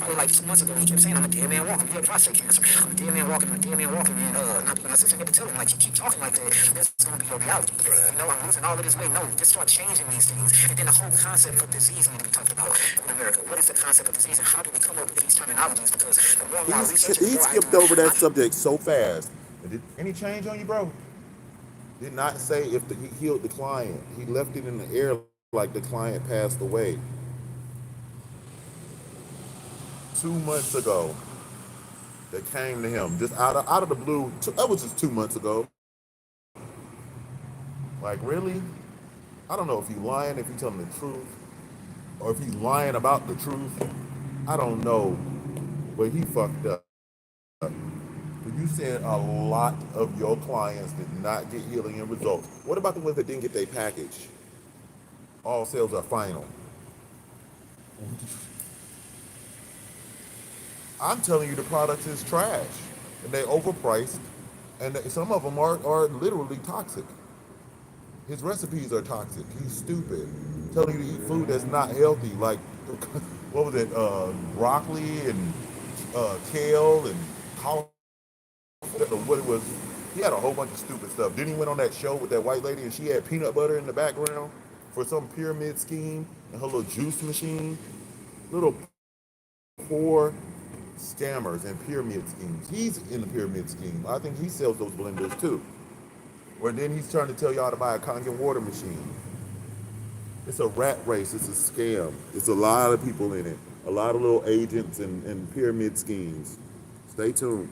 probably like 2 months ago. He kept saying, "I'm a dead man walking. He had prostate cancer. I'm a dead man walking. I'm a dead man walking." And not being honest, if you tell him like you keep talking like that, that's going to be your reality. You know, I'm losing all of this weight. No, just start changing these things. And then the whole concept of disease need to be talked about in America. What is the concept of disease and how do we come up with these terminologies? Because the more I research, He skipped over that subject so fast. Any change on you, bro? Did not say if he healed the client. He left it in the air like the client passed away 2 months ago. They came to him just out of the blue. That was just 2 months ago. Like, really? I don't know if he lying, if he telling the truth, or if he lying about the truth. I don't know, but he fucked up. But you said a lot of your clients did not get healing and results. What about the ones that didn't get their package? All sales are final. I'm telling you, the product is trash, and they overpriced, and some of them are literally toxic. His recipes are toxic. He's stupid. Telling you to eat food that's not healthy, like what was it, broccoli and kale and cauliflower. I don't know what it was. He had a whole bunch of stupid stuff. Then he went on that show with that white lady, and she had peanut butter in the background for some pyramid scheme and her little juice machine. Little poor scammers and pyramid schemes. He's in the pyramid scheme. I think he sells those blenders too. Or then he's trying to tell y'all to buy a Kangen water machine. It's a rat race. It's a scam. It's a lot of people in it. A lot of little agents and pyramid schemes. Stay tuned.